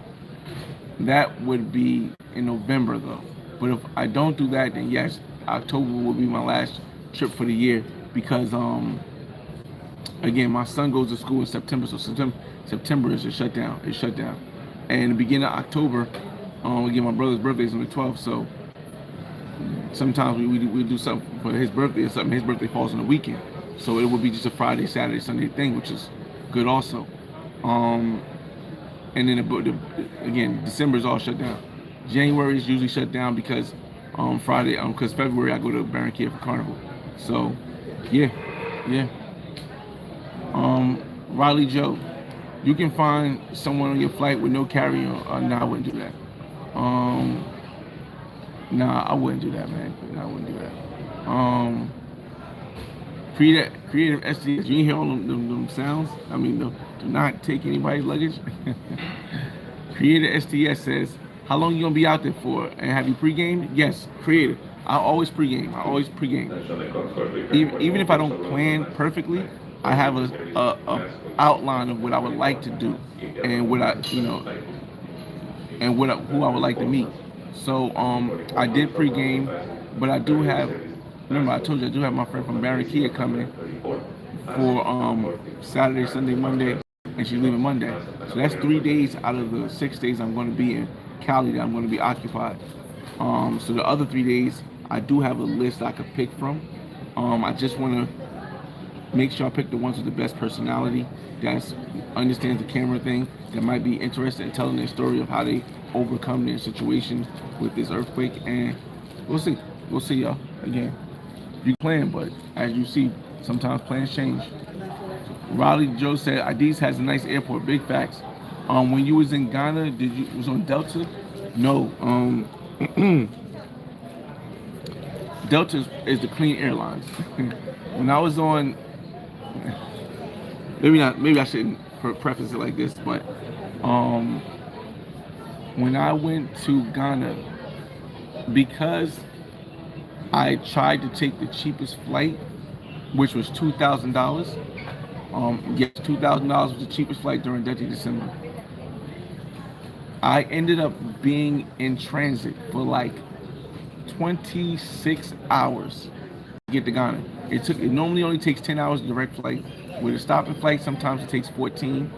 That would be in November though. But if I don't do that, then yes, October will be my last trip for the year because again, my son goes to school in September, so September is a shutdown. It's shut down. And the beginning of October, again, my brother's birthday is on the 12th, so sometimes we do something for his birthday or something. His birthday falls on the weekend, so it would be just a Friday, Saturday, Sunday thing, which is good also. And then again, December is all shut down. January is usually shut down because because February I go to Barranquilla for Carnival. So yeah. Riley Joe, you can find someone on your flight with no carry-on. No, I wouldn't do that. Nah, I wouldn't do that, man. Nah, I wouldn't do that. Creative SDS. You hear all them sounds? I mean, do not take anybody's luggage. Creative SDS says, how long you gonna be out there for? And have you pregame? Yes, creative. I always pregame. Even if I don't plan perfectly, I have a outline of what I would like to do and what I and who I would like to meet. So I did pregame, but I do have. Remember, I told you I do have my friend from Barranquilla coming for Saturday, Sunday, Monday, and she's leaving Monday. So that's 3 days out of the 6 days I'm going to be in Cali that I'm going to be occupied. So the other 3 days, I do have a list I could pick from. I just want to make sure I pick the ones with the best personality, that understands the camera thing, that might be interested in telling their story of how they overcome their situation with this earthquake. And we'll see y'all again. You plan, but as you see, sometimes plans change. Raleigh Joe said, Adiz has a nice airport, big facts. When you was in Ghana, was on Delta? No. Delta is the clean airlines. When I was on, maybe I shouldn't preface it like this, but when I went to Ghana, because I tried to take the cheapest flight, which was $2,000. Yes, $2,000 was the cheapest flight during that December. I ended up being in transit for like 26 hours to get to Ghana. It normally only takes 10 hours direct flight. With a stopping flight, sometimes it takes 14.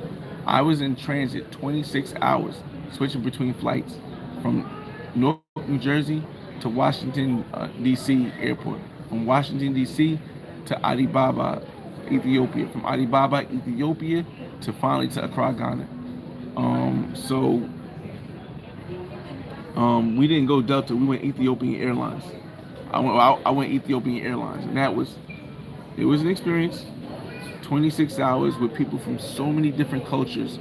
I was in transit 26 hours, switching between flights from Newark, New Jersey to Washington, D.C. airport. From Washington, D.C. to Addis Ababa, Ethiopia. From Addis Ababa, Ethiopia to finally to Accra, Ghana. We didn't go Delta. We went Ethiopian Airlines. I went Ethiopian Airlines, and it was an experience. 26 hours with people from so many different cultures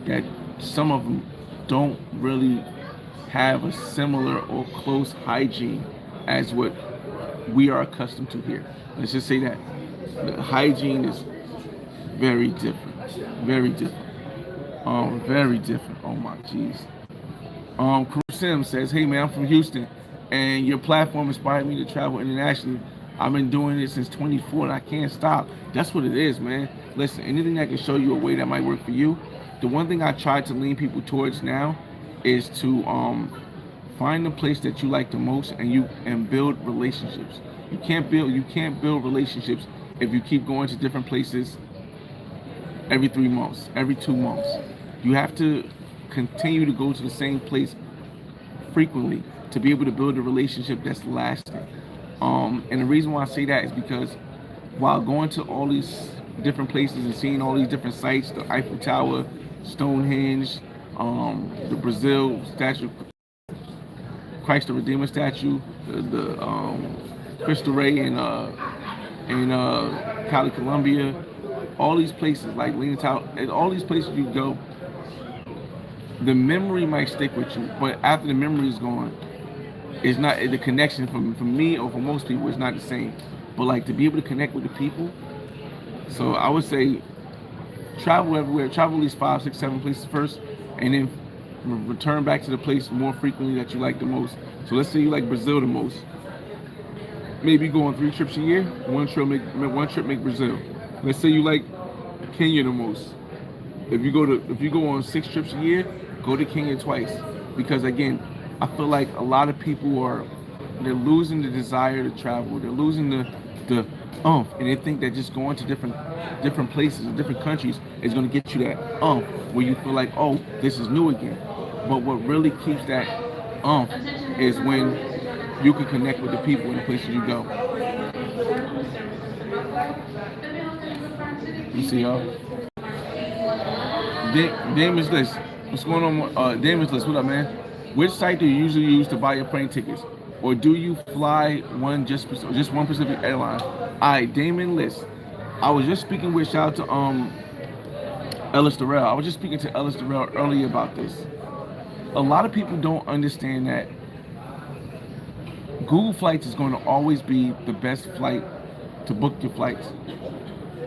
that some of them don't really have a similar or close hygiene as what we are accustomed to here. Let's just say that the hygiene is very different, very different. Very different. Oh my jeez. Sim says, hey man, I'm from Houston, and your platform inspired me to travel internationally. I've been doing it since 24 and I can't stop. That's what it is, man. Listen, anything that can show you a way that might work for you. The one thing I try to lean people towards now is to find the place that you like the most and build relationships. You can't build relationships if you keep going to different places every 3 months, every 2 months. You have to continue to go to the same place frequently to be able to build a relationship that's lasting. And the reason why I say that is because while going to all these different places and seeing all these different sites, the Eiffel Tower, Stonehenge, the Brazil statue, Christ the Redeemer statue, the Cristo Rey in Cali, Colombia, all these places like Leaning Tower, and all these places you go, the memory might stick with you, but after the memory is gone, it's not the connection from me or for most people. It's not the same. But like to be able to connect with the people. So I would say travel everywhere. Travel at least 5, 6, 7 places first, and then return back to the place more frequently that you like the most. So let's say you like Brazil the most. Maybe go on 3 trips a year. One trip make Brazil. Let's say you like Kenya the most. If you go on 6 trips a year, go to Kenya twice. Because again, I feel like a lot of people they're losing the desire to travel. They're losing the and they think that just going to different places and different countries is going to get you that where you feel like, oh, this is new again. But what really keeps that is when you can connect with the people in the places you go. You see, y'all. Damage List. What's going on? Damage List. What up, man? Which site do you usually use to buy your plane tickets? Or do you fly just one Pacific airline? Alright, Damon List. I was just speaking with, shout out to Ellis Durrell. I was just speaking to Ellis Durrell earlier about this. A lot of people don't understand that Google Flights is going to always be the best flight to book your flights.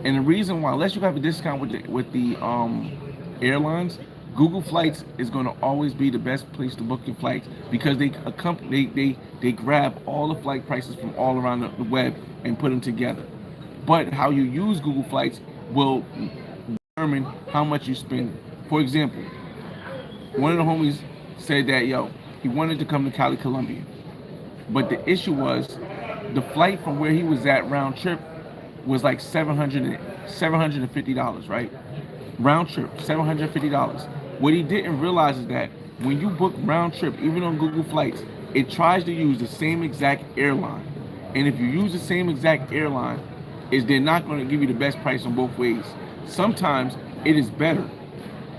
And the reason why, unless you have a discount with the airlines, Google Flights is going to always be the best place to book your flights because they grab all the flight prices from all around the web and put them together. But how you use Google Flights will determine how much you spend. For example, one of the homies said that he wanted to come to Cali, Colombia, but the issue was the flight from where he was at round trip was like $750, right? Round trip, $750. What he didn't realize is that when you book round trip, even on Google Flights, it tries to use the same exact airline. And if you use the same exact airline, they're not going to give you the best price on both ways. Sometimes it is better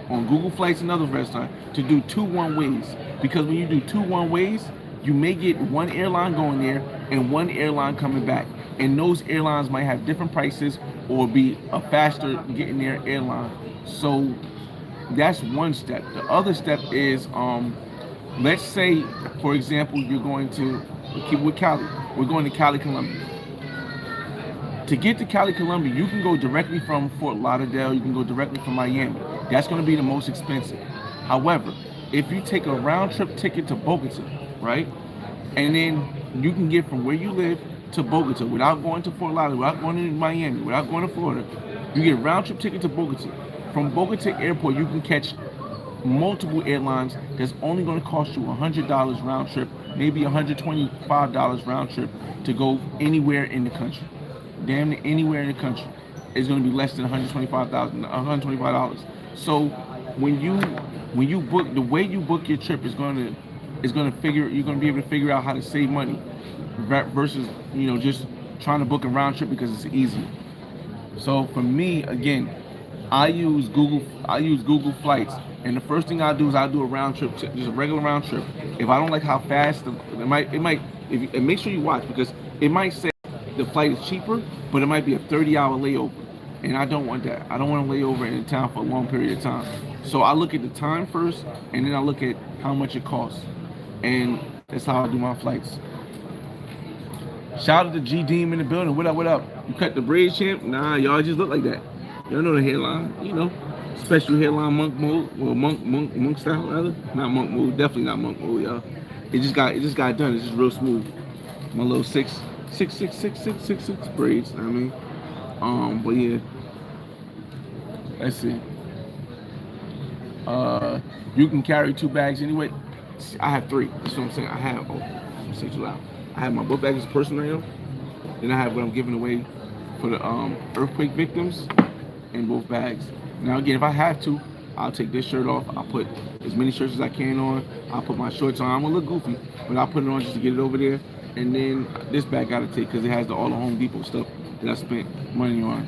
on Google Flights and other restaurants to do 2 one-ways, because when you do 2 one-ways, you may get one airline going there and one airline coming back, and those airlines might have different prices or be a faster getting there airline. So that's one step. The other step is let's say, for example, you're going to keep with Cali. We're going to Cali, Colombia. To get to Cali, Colombia, you can go directly from Fort Lauderdale. You can go directly from Miami. That's going to be the most expensive. However, if you take a round trip ticket to Bogota, right, and then you can get from where you live to Bogota without going to Fort Lauderdale, without going to Miami, without going to Florida, you get a round trip ticket to Bogota. From Bogota Airport, you can catch multiple airlines that's only going to cost you $100 round trip, maybe $125 round trip to go anywhere in the country. Damn near anywhere in the country. It's going to be less than $125. So when you book, the way you book your trip is going to figure, you're going to be able to figure out how to save money versus just trying to book a round trip because it's easy. So for me, again, I use Google Flights, and the first thing I do is I do a round trip, just a regular round trip. If I don't like how fast and make sure you watch, because it might say the flight is cheaper, but it might be a 30-hour layover, and I don't want that. I don't want to lay over in town for a long period of time. So I look at the time first, and then I look at how much it costs, and that's how I do my flights. Shout out to G Deem in the building. What up? What up? You cut the braids, champ? Nah, y'all just look like that. Y'all know the hairline, special hairline monk mode, or monk style rather. Not monk mode, definitely not monk mode, y'all. It just got done. It's just real smooth. My little six braids. I mean, but yeah, let's see. You can carry 2 bags anyway. I have 3. That's what I'm saying. I have. I'm saying too loud. I have my book bag as personal, then I have what I'm giving away for the earthquake victims in both bags. Now again, if I have to, I'll take this shirt off. I'll put as many shirts as I can on. I'll put my shorts on. I'm gonna look goofy, but I'll put it on just to get it over there. And then this bag I gotta take because it has all the Home Depot stuff that I spent money on.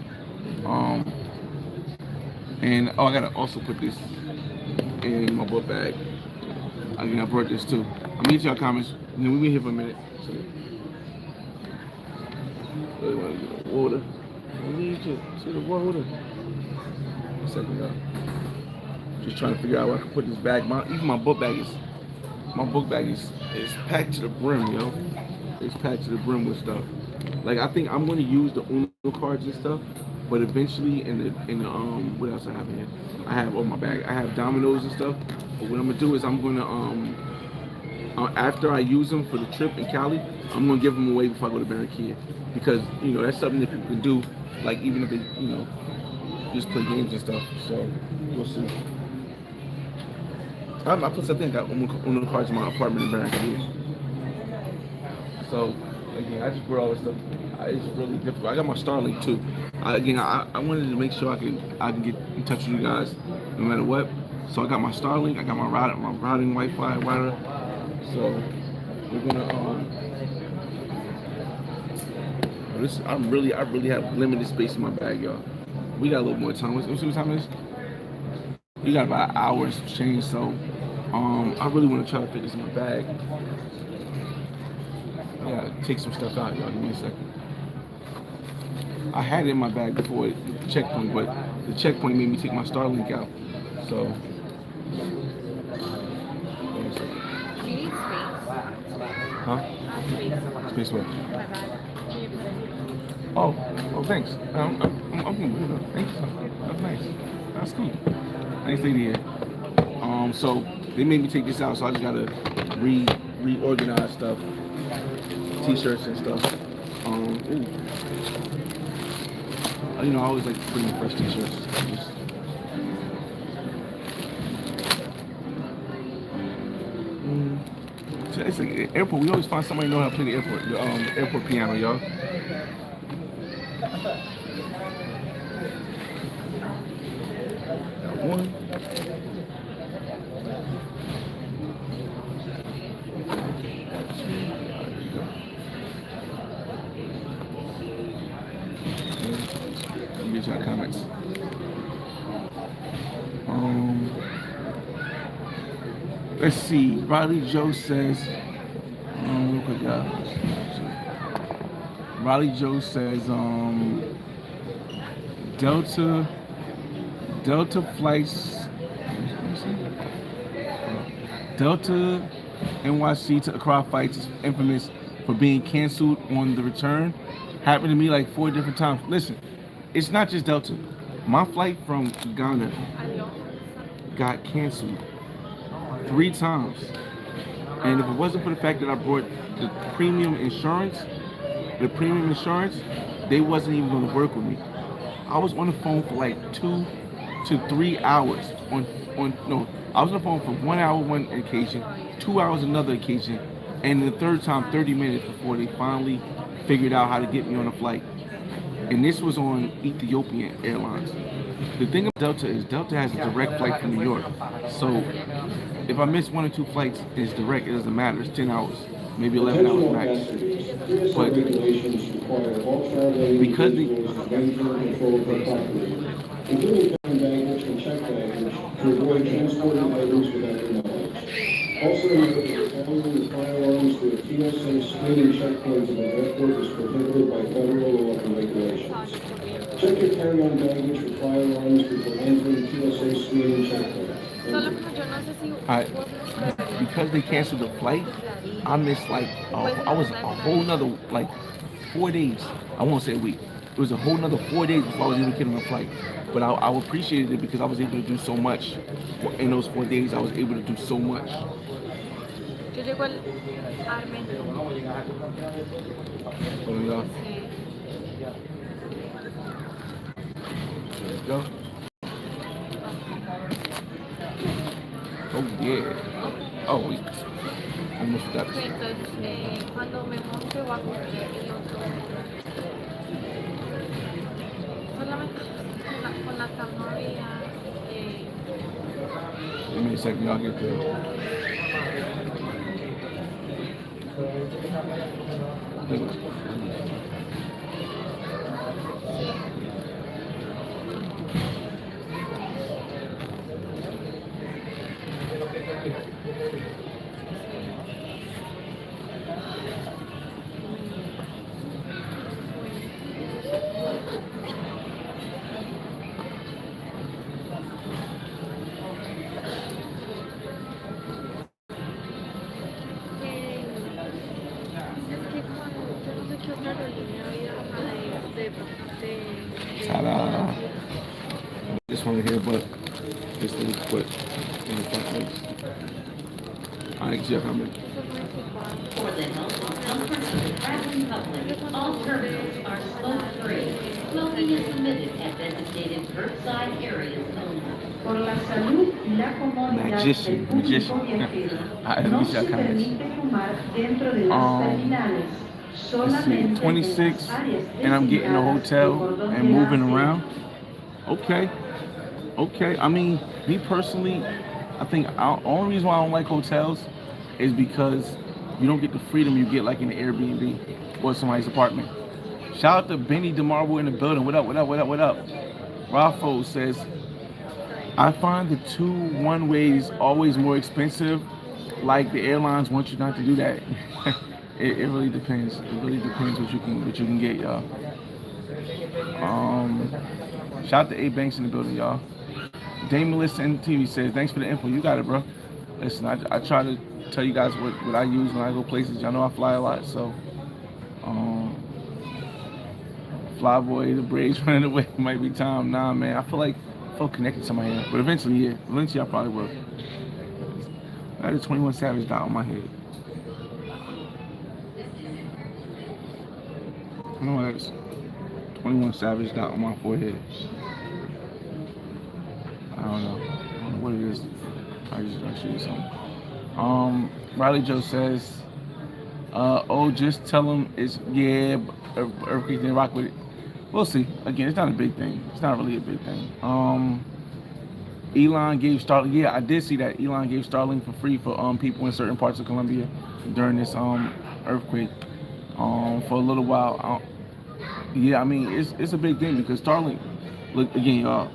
And I gotta also put this in my book bag. Again, I brought this too. I'm gonna get y'all comments, and then we'll be here for a minute. So, really want to get the water. I need to see the water. A second, y'all. Just trying to figure out where I can put this bag. Even my book bag is packed to the brim, yo. It's packed to the brim with stuff. Like, I think I'm gonna use the Uno cards and stuff, but eventually in the what else I have in here? I have on my bag. I have dominoes and stuff. But what I'm gonna do is I'm gonna after I use them for the trip in Cali, I'm gonna give them away before I go to Barranquilla, because that's something that people can do, like even if they just play games and stuff. So we'll see. I put something, I got Uno cards in my apartment in Barranquilla. So again, I just brought all this stuff. It's really difficult. I got my Starlink too. I wanted to make sure I can get in touch with you guys no matter what. So I got my Starlink. I got my routing Wi-Fi router. So we're gonna I really have limited space in my bag, y'all. We got a little more time. Let's see what time it is. We got about an hour to change. So I really want to try to fit this in my bag. I gotta take some stuff out, y'all. Give me a second. I had it in my bag before the checkpoint, but the checkpoint made me take my Starlink out. So, Do you need space? huh? Space what? Oh, thanks. I'm good. Thanks. That's nice. That's cool. Nice lady here. So they made me take this out, so I just gotta reorganize stuff, t-shirts and stuff. Ooh. You know, I always like to bring in fresh t-shirts. It's like airport. We always find somebody know how to play the airport piano, y'all. One. Get your comments. Let's see. Riley Joe says. Real quick, y'all. Riley Joe says. Delta flights. Delta NYC to Accra flights is infamous for being canceled on the return. Happened to me like 4 different times. Listen, it's not just Delta. My flight from Ghana got canceled 3 times. And if it wasn't for the fact that I brought the premium insurance, they wasn't even going to work with me. I was on the phone for like 2 to 3 hours I was on the phone for 1 hour one occasion, 2 hours another occasion, and the third time 30 minutes before they finally figured out how to get me on a flight. And this was on Ethiopian Airlines. The thing about Delta is Delta has a direct flight from New York. So if I miss 1 or 2 flights, it's direct. It doesn't matter. It's 10 hours, maybe 11 hours max. But because including carrying baggage and check baggage to avoid transporting items without their knowledge. Also, carrying firearms through a TSA screening checkpoints at the airport is prohibited by federal law and regulations. Check your carry-on baggage for firearms before entering TSA screening checkpoints. Because they canceled the flight, I missed like I was a whole nother like 4 days. I won't say a week. It was a whole nother 4 days before I was even getting on a flight. But I appreciated it because I was able to do so much. In those 4 days, I was able to do so much. Yo llego al Armen. Go. Oh yeah. Oh wait. Almost forgot. Entonces, cuando me monte voy a coger el otro. Solamente con la zanahoria. Give me a second, I'll get there. Ta-da. This one here, but this thing is put in the front place. Alright, see you coming. For the health and comfort of the traveling public, all terminals are smoke-free. Smoking is permitted at designated curbside areas only. Por la salud y la comodidad del público viajero, no se permite fumar dentro de las terminales. Let's see, 26, and I'm getting a hotel and moving around. Okay. I mean, me personally, I think the only reason why I don't like hotels is because you don't get the freedom you get like in an Airbnb or somebody's apartment. Shout out to Benny DeMarble in the building. What up? Raffo says, I find the 2 one-ways always more expensive. Like the airlines want you not to do that. It really depends. It really depends what you can get, y'all. Shout out to A Banks in the building, y'all. Dame Melissa NTV says, thanks for the info. You got it, bro. Listen, I try to tell you guys what I use when I go places. Y'all know I fly a lot, so Flyboy, the braids running away might be time. Nah, man, I feel connected to my hair, but eventually, yeah, eventually I probably will. I got a 21 Savage dot on my head. I know what that is. 21 Savage dot on my forehead. I don't know what it is. I'll show you something. Riley Joe says, oh, just tell him it's, yeah, Earthquake didn't rock with it. We'll see. Again, it's not a big thing. It's not really a big thing. Elon gave Starlink. Yeah, I did see that. Elon gave Starlink for free for people in certain parts of Colombia during this earthquake for a little while. Yeah, I mean, it's a big thing because Starlink, look, again, y'all,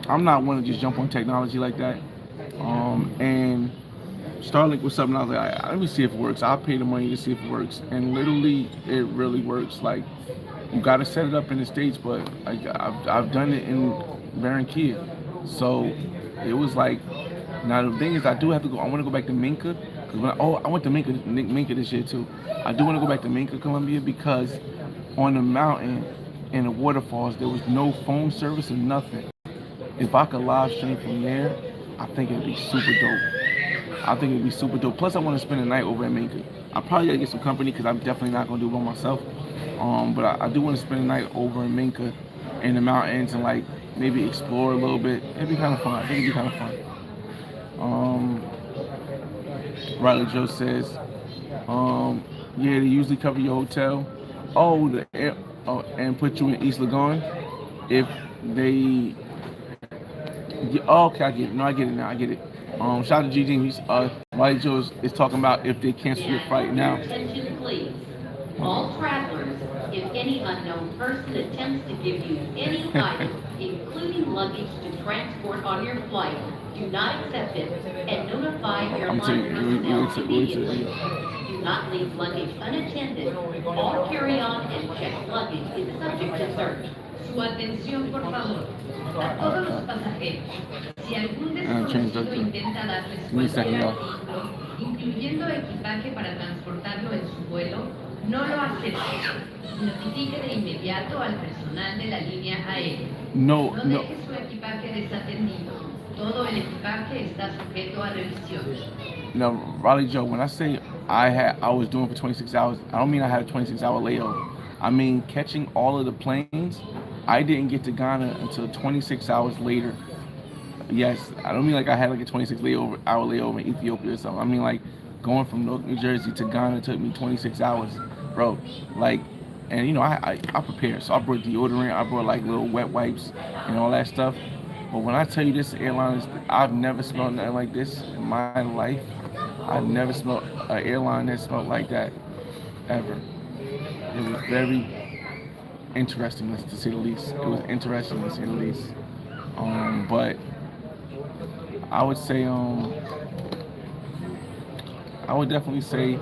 I'm not one to just jump on technology like that. And Starlink was something I was like, let me see if it works. I'll pay the money to see if it works. And literally, it really works. Like, you got to set it up in the States, but I've done it in Barranquilla. So it was like, now the thing is, I do have to go. I want to go back to Minca. Cause I went to Minca this year too. I do want to go back to Minca, Colombia, because on the mountain and the waterfalls, there was no phone service and nothing. If I could live stream from there, I think it'd be super dope. Plus, I want to spend the night over at Minca. I probably gotta get some company because I'm definitely not gonna do it by myself. But I do want to spend the night over in Minca, in the mountains, and like maybe explore a little bit. It'd be kind of fun. I think it'd be kind of fun. Riley Joe says, yeah, they usually cover your hotel. And put you in East Lagoon if they. Okay, I get it. No, I get it now. I get it. Shout out to GG. He's Riley Joe is talking about if they cancel your flight now. Attention, please. All travelers, if any unknown person attempts to give you any item, including luggage to transport on your flight, do not accept it and notify airline personnel immediately. Do not leave luggage unattended. All carry-on and checked luggage is subject to search. Su atención, por favor. A todos los pasajeros. Si algún desconocido intenta darles cualquier artículo, incluyendo equipaje para transportarlo en su vuelo, no lo acepte. Notifique de inmediato al personal de la línea aérea. No deje su equipaje desatendido. Todo el equipaje está sujeto a revisión. Now, Riley Joe, when I say I was doing for 26 hours, I don't mean I had a 26-hour layover. I mean catching all of the planes. I didn't get to Ghana until 26 hours later. Yes, I don't mean like I had like a 26-hour layover in Ethiopia or something. I mean like going from New Jersey to Ghana took me 26 hours, bro. Like, and you know, I prepared. So I brought deodorant, I brought like little wet wipes and all that stuff. But when I tell you this airline, I've never smelled nothing like this in my life. I've never smelled an airline that smelled like that, ever. It was very interesting, to say the least. It was interesting, to say the least. But I would say, I would definitely say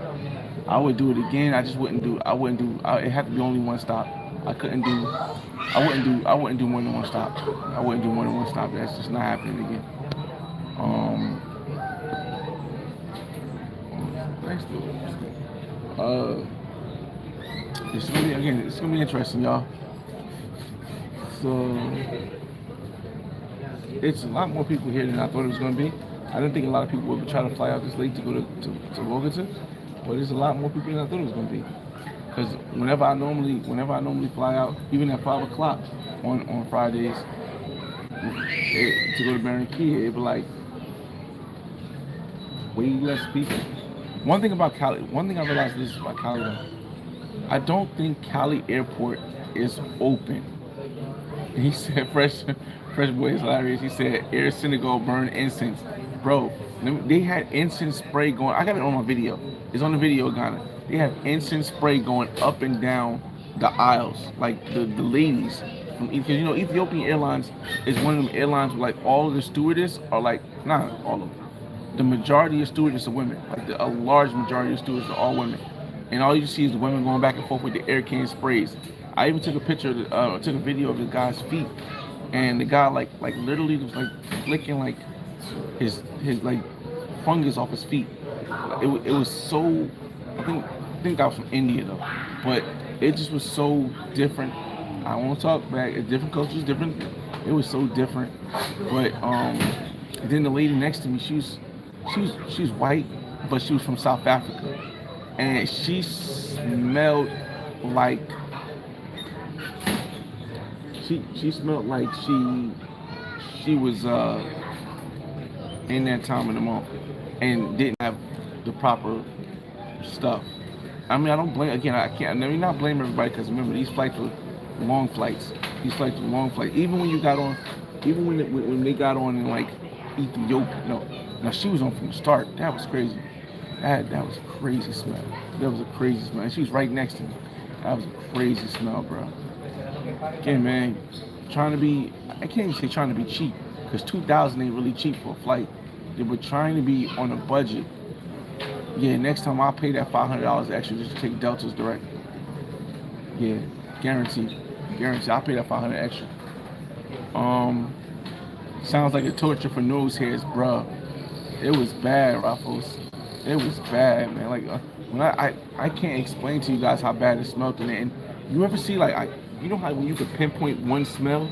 I would do it again. I wouldn't do, it had to be only one stop. I wouldn't do more than one stop. I wouldn't do more than one stop. That's just not happening again. It's gonna be interesting, y'all. So it's a lot more people here than I thought it was gonna be. I didn't think a lot of people would try to fly out this late to go to Bogota, but there's a lot more people than I thought it was gonna be. Because whenever I normally fly out, even at 5 o'clock on Fridays, to go to Barranquilla, it'd be like way less people. One thing I realized this about Cali, I don't think Cali Airport is open. And he said, Fresh Boy is hilarious. He said, Air Senegal burn incense. Bro, they had incense spray going. I got it on my video. It's on the video, Ghana. They have incense spray going up and down the aisles, like the ladies. Because you know, Ethiopian Airlines is one of them airlines where like all of the stewardess are like, not all of them. The majority of stewardess are women. Like a large majority of stewardess are all women. And all you see is the women going back and forth with the air can sprays. I even took a picture, took a video of the guy's feet, and the guy like literally was like flicking like his like fungus off his feet. It was so. I think I was from India though, but it just was so different. I won't talk back. Different cultures, different. It was so different. But then the lady next to me, she was white, but she was from South Africa, and she smelled like she smelled like she was in that time of the month and didn't have the proper stuff. I mean, I don't blame. Again, I can't. I mean, not blame everybody because remember these flights were long flights. These flights were long flights. Even when you got on, even when they got on in like Ethiopia. No, now she was on from the start. That was crazy. That was a crazy smell. That was a crazy smell. And she was right next to me. That was a crazy smell, bro. Again, man, trying to be. I can't even say trying to be cheap because 2,000 ain't really cheap for a flight. They were trying to be on a budget. Yeah, next time I'll pay that $500 extra just to take Deltas direct. Yeah, guaranteed. Guaranteed. I'll pay that $500 extra. Sounds like a torture for nose hairs, bruh. It was bad, Raffles. It was bad, man. Like when I can't explain to you guys how bad it smelled in there. And you ever see like you know how when you could pinpoint one smell,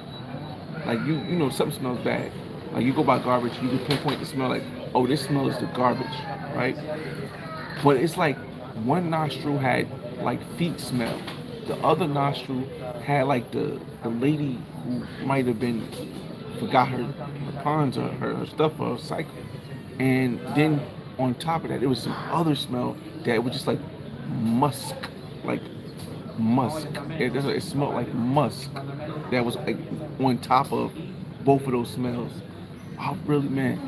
like you know something smells bad. Like you go by garbage, you can pinpoint the smell. Like, oh, this smell is the garbage, right? But it's like one nostril had like feet smell. The other nostril had like the lady who might have been forgot her pons or her stuff or her cycle. And then on top of that, there was some other smell that was just like musk, like musk. It smelled like musk that was like on top of both of those smells. I really, man,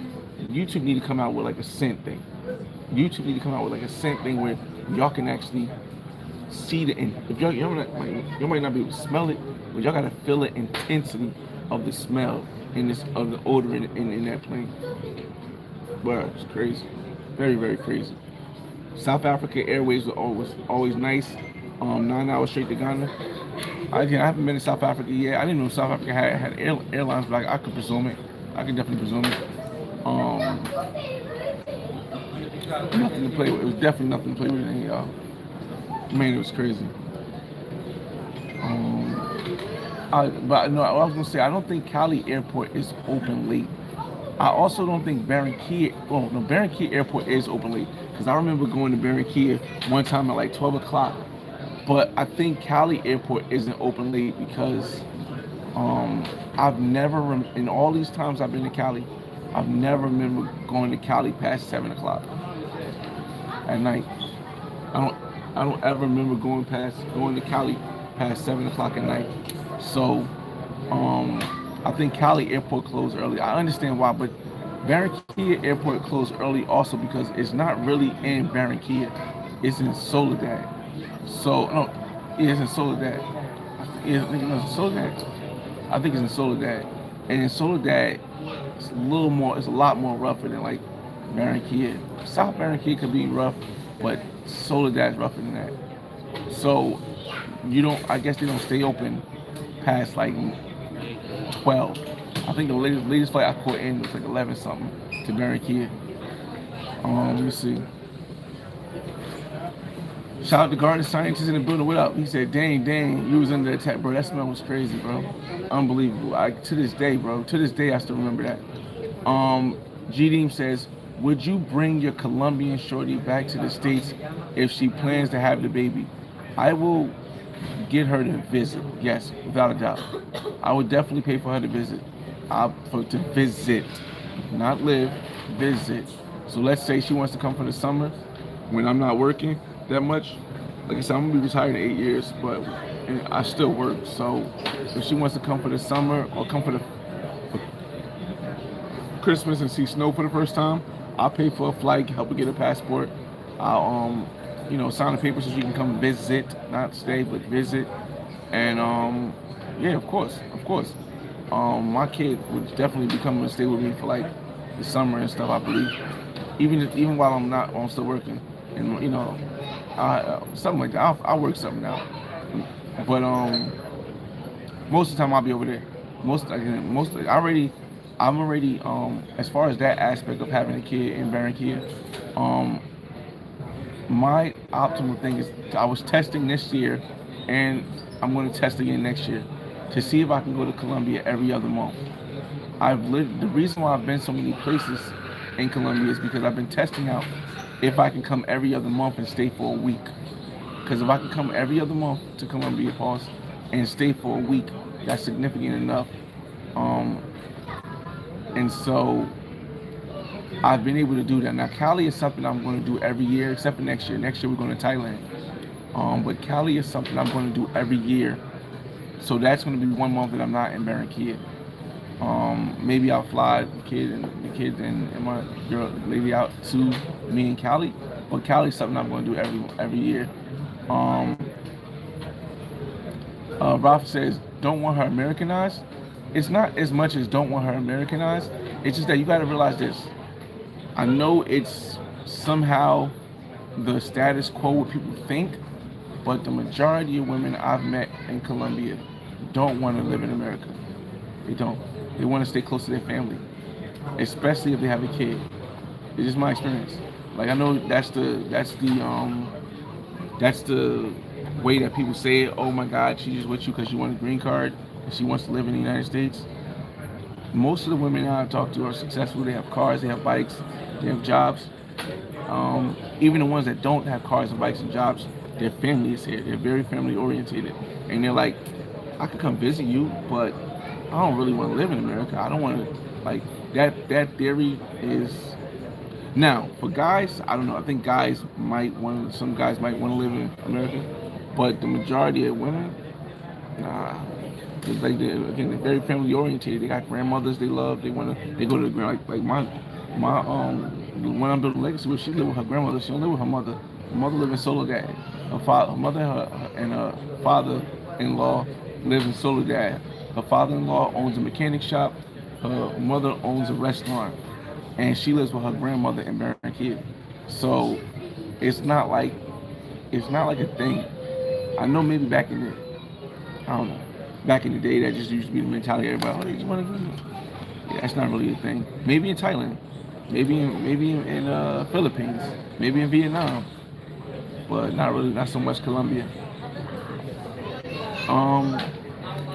YouTube need to come out with like a scent thing. YouTube need to come out with like a scent thing where y'all can actually see the if y'all might not be able to smell it, but y'all gotta feel the intensity of the smell in this of the odor in that plane. Bro, it's crazy, very very crazy. South Africa Airways was always nice. 9 hours straight to Ghana. I haven't been to South Africa yet. I didn't know South Africa had airlines, but I could presume it. I could definitely presume it. Nothing to play with. It was definitely nothing to play with, y'all. Man, it was crazy. But no, I was gonna say I don't think Cali Airport is open late. I also don't think Barranquilla Airport is open late because I remember going to Barranquilla one time at like 12 o'clock. But I think Cali Airport isn't open late because I've never in all these times I've been to Cali, I've never remember going to Cali past 7 o'clock at night. I don't ever remember going to Cali past 7 o'clock at night. So I think Cali Airport closed early. I understand why, but Barranquilla Airport closed early also because it's not really in Barranquilla. It's in Soledad. So no, it's in Soledad. I think it's in Soledad. And in Soledad, it's a lot more rougher than like Barranquilla. South Barranquilla could be rough, but Soledad's rougher than that. So I guess they don't stay open past like 12. I think the latest flight I caught in was like 11 something to Barranquilla. Let me see. Shout out to Garden Scientist in the building. What up? He said, dang, you was under attack, bro. That smell was crazy, bro. Unbelievable. To this day, bro. To this day, I still remember that. G-Deem says, would you bring your Colombian shorty back to the States if she plans to have the baby? I will get her to visit. Yes, without a doubt. I would definitely pay for her to visit. To visit, not live, visit. So let's say she wants to come for the summer when I'm not working that much. Like I said, I'm gonna be retired in 8 years, but I still work. So if she wants to come for the summer or come for Christmas and see snow for the first time, I'll pay for a flight, help her get a passport. I'll sign the papers so she can come visit, not stay, but visit. And yeah, of course. My kid would definitely be coming to stay with me for like the summer and stuff, I believe. Even while I'm still working, and something like that. I'll work something out. But most of the time I'll be over there. I'm already as far as that aspect of having a kid in Barranquilla, my optimal thing is I was testing this year, and I'm going to test again next year to see if I can go to Colombia every other month. I've lived. The reason why I've been so many places in Colombia is because I've been testing out if I can come every other month and stay for a week. Because if I can come every other month to Colombia, pause, and stay for a week, that's significant enough. Um, and so I've been able to do that. Now Cali is something I'm going to do every year, except for next year. Next year we're going to Thailand. But Cali is something I'm going to do every year. So that's going to be 1 month that I'm not in Barranquilla. Maybe I'll fly the kids and my girl lady out to me in Cali. But Cali is something I'm going to do every year. Ralph says, don't want her Americanized. It's not as much as don't want her Americanized. It's just that you got to realize this. I know it's somehow the status quo what people think, but the majority of women I've met in Colombia don't want to live in America. They don't. They want to stay close to their family, especially if they have a kid. It's just my experience. Like I know that's the way that people say it. Oh my God, she's with you because she wants a green card and she wants to live in the United States. Most of the women I've talked to are successful. They have cars, they have bikes, they have jobs. Even the ones that don't have cars and bikes and jobs, their family is here. They're very family orientated, and they're like, I could come visit you, but I don't really want to live in America. I don't want to like that. That theory is now for guys. I don't know. I think some guys might want to live in America, but the majority of women, nah. It's like they're very family oriented. They got grandmothers they love. They go to the grand like my when I'm building legacy with, she live with her grandmother. She don't live with her mother. Her mother live in Soledad. Her mother and her father-in-law live in Soledad. Her father-in-law owns a mechanic shop. Her mother owns a restaurant, and she lives with her grandmother in Barranquilla. So it's not like a thing. I know maybe back in the day that just used to be the mentality of everybody. Oh, they just want to. Yeah, that's not really a thing. Maybe in Thailand, maybe in Philippines, maybe in Vietnam, but not so much Colombia.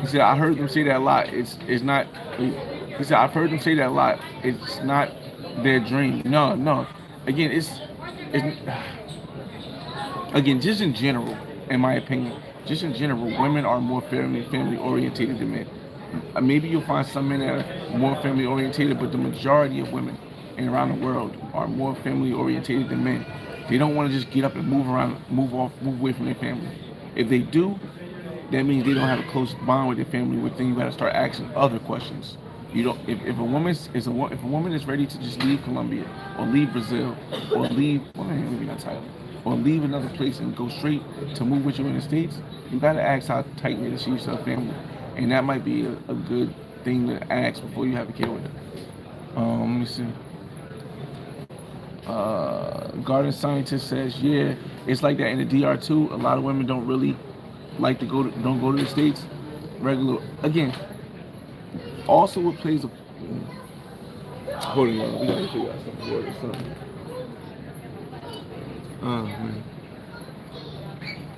He said I heard them say that a lot. It's not. He said I've heard them say that a lot. It's not their dream. No. Again, it's again just in general, in my opinion, just in general, women are more family orientated than men. Maybe you'll find some men that are more family orientated, but the majority of women around the world are more family orientated than men. They don't want to just get up and move away from their family. If they do, that means they don't have a close bond with their family. With then you got to start asking other questions. You don't. If a woman is ready to just leave Colombia or leave Brazil or leave, maybe not Thailand, or leave another place and go straight to move with you in the States, you got to ask how tight knit she is to her family. And that might be a good thing to ask before you have a kid with her. Let me see. Garden Scientist says, yeah, it's like that in the DR too. A lot of women don't really like to don't go to the States. Regular again. Also, what plays a hold on, we gotta figure out something. Oh man.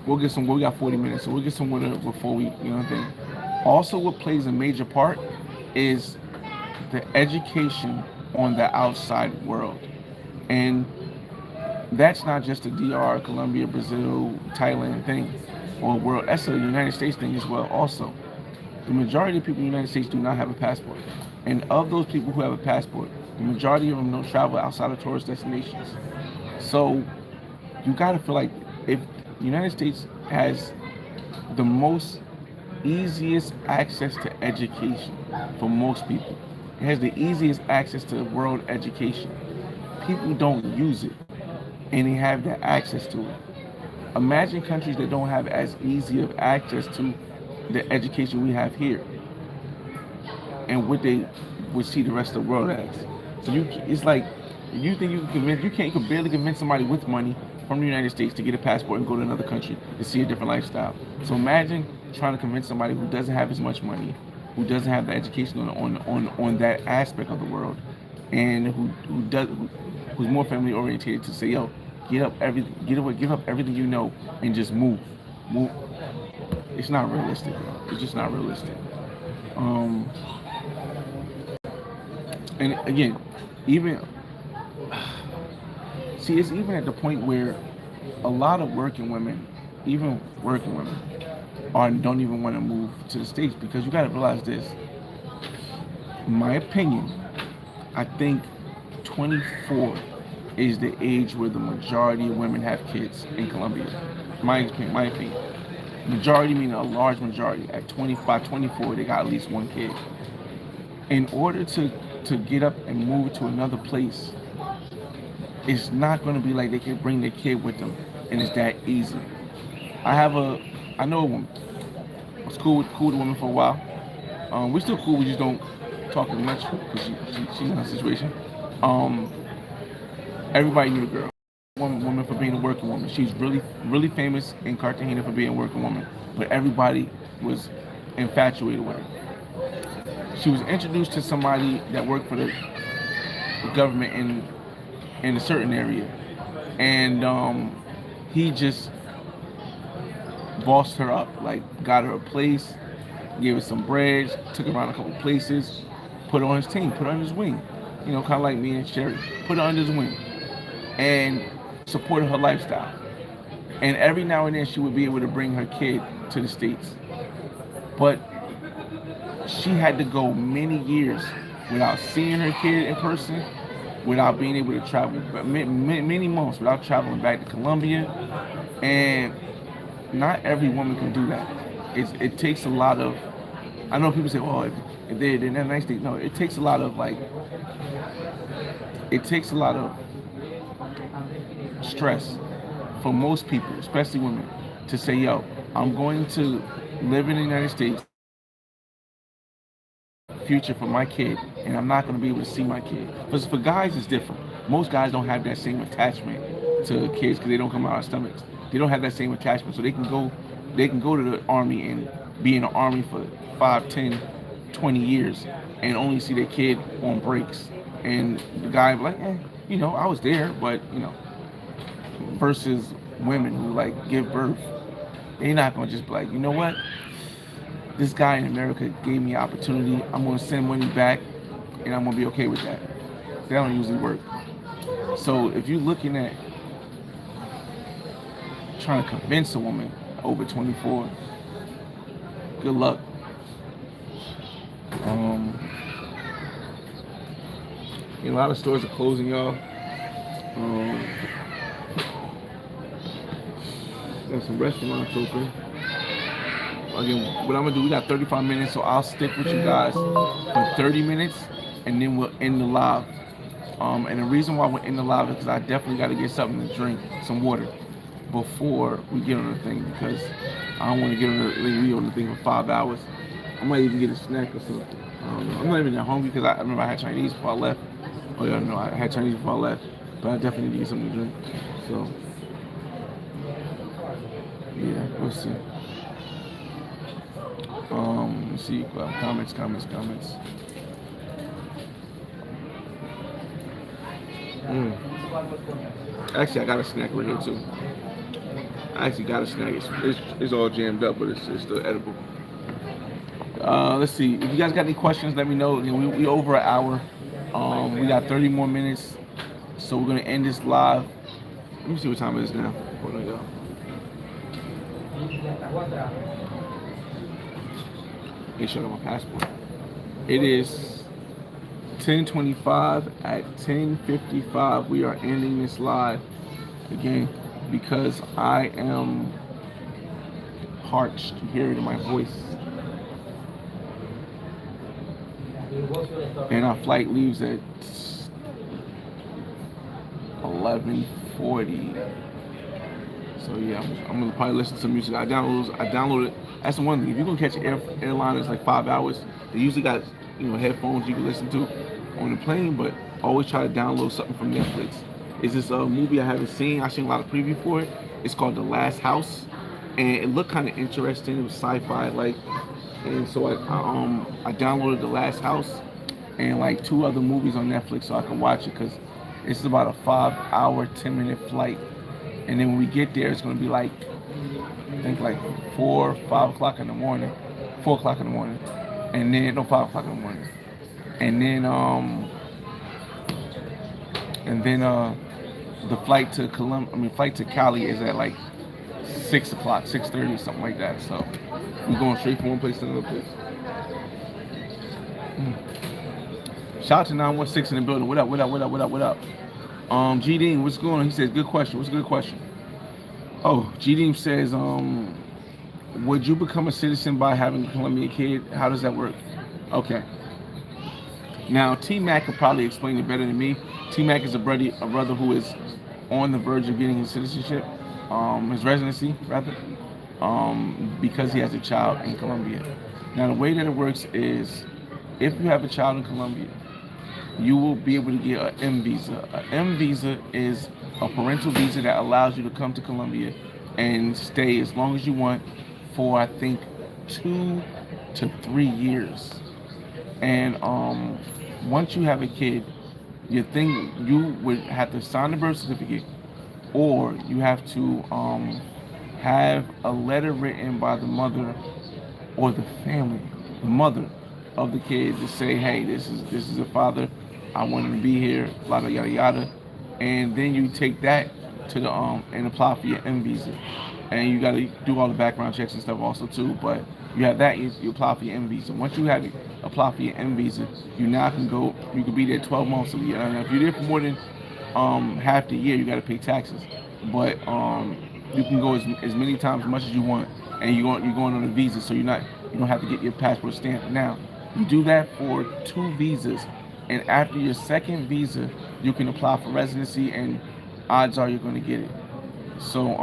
We'll get some. We got 40 minutes, so we'll get some water before we, you know what I'm saying. Also, what plays a major part is the education on the outside world. And that's not just a DR, Colombia, Brazil, Thailand thing, or world. That's a United States thing as well also. The majority of people in the United States do not have a passport. And of those people who have a passport, the majority of them don't travel outside of tourist destinations. So you gotta feel like if the United States has the most easiest access to education for most people. It has the easiest access to world education. People don't use it, and they have that access to it. Imagine countries that don't have as easy of access to the education we have here, and what they would see the rest of the world as. So it's like you think you can barely convince somebody with money from the United States to get a passport and go to another country to see a different lifestyle. So imagine trying to convince somebody who doesn't have as much money, who doesn't have the education on that aspect of the world, and who's more family oriented to say, yo, give up everything you know and just move. It's not realistic, bro. It's just not realistic. And again, even see, it's even at the point where a lot of working women, don't even want to move to the States, because you got to realize this. In my opinion, I think 24 is the age where the majority of women have kids in Colombia. My opinion. Majority meaning a large majority. At 25, 24, they got at least one kid. In order to get up and move to another place, it's not going to be like they can bring their kid with them, and it's that easy. I know a woman. I was cool with the woman for a while. We're still cool. We just don't talk as much because she's in a situation. Everybody knew the girl. Woman for being a working woman. She's really famous in Cartagena for being a working woman, but everybody was infatuated with her. She was introduced to somebody that worked for the government in a certain area, and he just bossed her up, like got her a place, gave her some bread, took her around a couple places, put her on his team, put her on his wing, kind of like me and Sherry, put her under his wing, and supported her lifestyle. And every now and then she would be able to bring her kid to the States, but she had to go many years without seeing her kid in person, without being able to travel, many months without traveling back to Colombia. And not every woman can do that. It takes a lot of, I know people say, oh, if they're in that nice thing. No, it takes a lot of stress for most people, especially women, to say, yo, I'm going to live in the United States, future for my kid, and I'm not going to be able to see my kid. Because for guys, it's different. Most guys don't have that same attachment to kids because they don't come out of our stomachs. They don't have that same attachment, so they can go to the army and be in the army for 5, 10, 20 years and only see their kid on breaks. And the guy be like, I was there, but versus women who like give birth, they're not gonna just be like, you know what? This guy in America gave me an opportunity. I'm gonna send money back, and I'm gonna be okay with that. That don't usually work. So if you're looking at trying to convince a woman over 24, good luck. A lot of stores are closing, y'all. Got some restaurants open. Again, what I'm gonna do, we got 35 minutes, so I'll stick with you guys for 30 minutes, and then we'll end the live. And the reason why we're in the live is because I definitely got to get something to drink, some water, before we get on the thing, because I don't want to get on the thing for 5 hours. I might even get a snack or something. I'm not even that hungry because I remember I had Chinese before I left. Oh yeah, no, I had Chinese before I left, but I definitely need to get something to drink. So yeah, we'll see. Let's see, comments. Actually, I got a snack right here too. I actually got a snack. It's all jammed up, but it's still edible. Let's see. If you guys got any questions, let me know. We over an hour. We got 30 more minutes, so we're gonna end this live. Let me see what time it is now. Hold on, y'all. Make sure I got my passport. It is 10:25. At 10:55, we are ending this live again because I am parched. You hear it in my voice. And our flight leaves at 11:40. So yeah, I'm gonna probably listen to music. I downloaded. That's the one thing. If you're gonna catch an airline, it's like 5 hours. They usually got headphones you can listen to on the plane, but always try to download something from Netflix. It's this movie I haven't seen. I've seen a lot of preview for it. It's called The Last House, and it looked kind of interesting. It was sci-fi like, and so I downloaded The Last House and like 2 other movies on Netflix so I can watch it because It's about a 5 hour, 10 minute flight. And then when we get there, it's gonna be like, I think like 4, 5 o'clock in the morning, 4 o'clock in the morning, and then no 5 o'clock in the morning, and then the flight to flight to Cali is at like 6 o'clock, 6:30, something like that. So we're going straight from one place to another place. Shout out to 916 in the building. What up? What up? What up? What up? What up? G Dean, what's going on? He says, good question. What's a good question? Oh, G Dean says, would you become a citizen by having a Colombian kid? How does that work? Okay. Now, T Mac could probably explain it better than me. T Mac is a brother who is on the verge of getting his citizenship, his residency rather, because he has a child in Colombia. Now, the way that it works is, if you have a child in Colombia, you will be able to get an M visa. An M visa is a parental visa that allows you to come to Colombia and stay as long as you want for, I think, 2 to 3 years. And once you have a kid, you would have to sign the birth certificate, or you have to have a letter written by the mother or the family, the mother of the kid, to say, hey, this is a father, I want him to be here, yada yada yada. And then you take that to the and apply for your M visa. And you gotta do all the background checks and stuff also too. But you have that, you apply for your M visa. Once you have apply for your M visa, you can be there 12 months a year. And if you're there for more than half the year, you gotta pay taxes. But you can go as many times, as much as you want, and you're going on a visa, so you don't have to get your passport stamped. Now, you do that for 2 visas, and after your second visa, you can apply for residency, and odds are you're going to get it. So,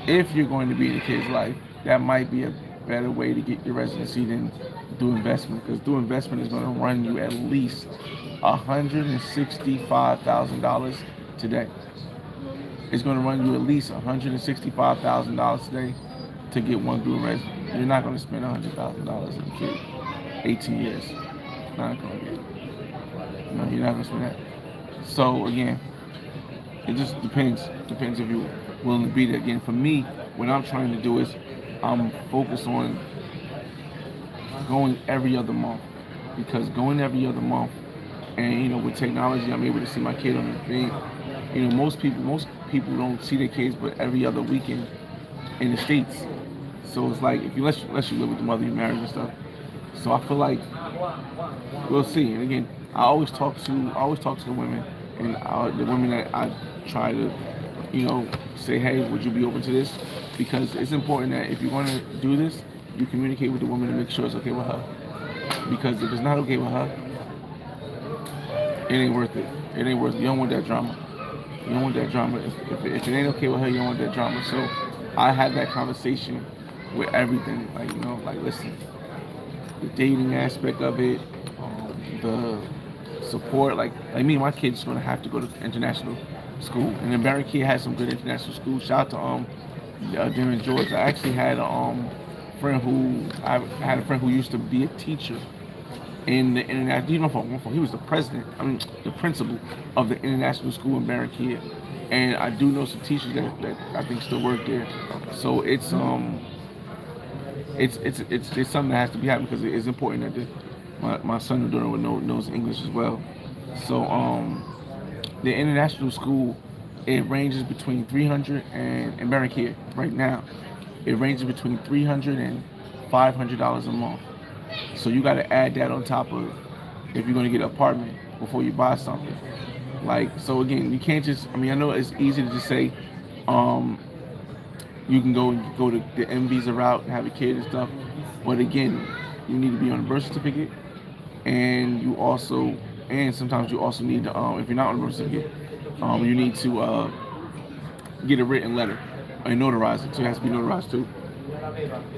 if you're going to be in a kid's life, that might be a better way to get your residency than do investment, because do investment is going to run you at least $165,000 today. It's going to run you at least $165,000 today to get one dual resident. You're not going to spend $100,000 in a kid, 18 years. Not going to get it. No, you're not going to spend that. So again, it just depends. Depends if you're willing to be there. Again, for me, what I'm trying to do is I'm focused on going every other month, because going every other month, and with technology, I'm able to see my kid on the thing. Most people don't see their kids but every other weekend in the States. So it's like, unless you live with the mother you married and stuff. So I feel like we'll see. And again, I always talk to the women, and the women that I try to, say, hey, would you be open to this? Because it's important that if you're going to do this, you communicate with the woman to make sure it's okay with her. Because if it's not okay with her, it ain't worth it. It ain't worth it. You don't want that drama. You don't want that drama. If it ain't okay with her, you don't want that drama. So I had that conversation with everything. Listen, the dating aspect of it, the support. Like me and my kid's gonna have to go to international school, and then Barry Kid has some good international schools. Shout out to Darren George. I actually had a friend who used to be a teacher in the international. He was the principal of the international school in Barranquilla, and I do know some teachers that I think still work there. So it's something that has to be happening, because it's important that my son and daughter knows English as well. So the international school, it ranges between $300 and in Barranquilla right now, it ranges between $300 and $500 a month. So you got to add that on top of if you're going to get an apartment before you buy something. So again, you can't just, I know it's easy to just say, you can go to the M visa route and have a kid and stuff. But again, you need to be on a birth certificate, and sometimes you also need to, if you're not on a birth certificate, you need to get a written letter and notarize it. So it has to be notarized too.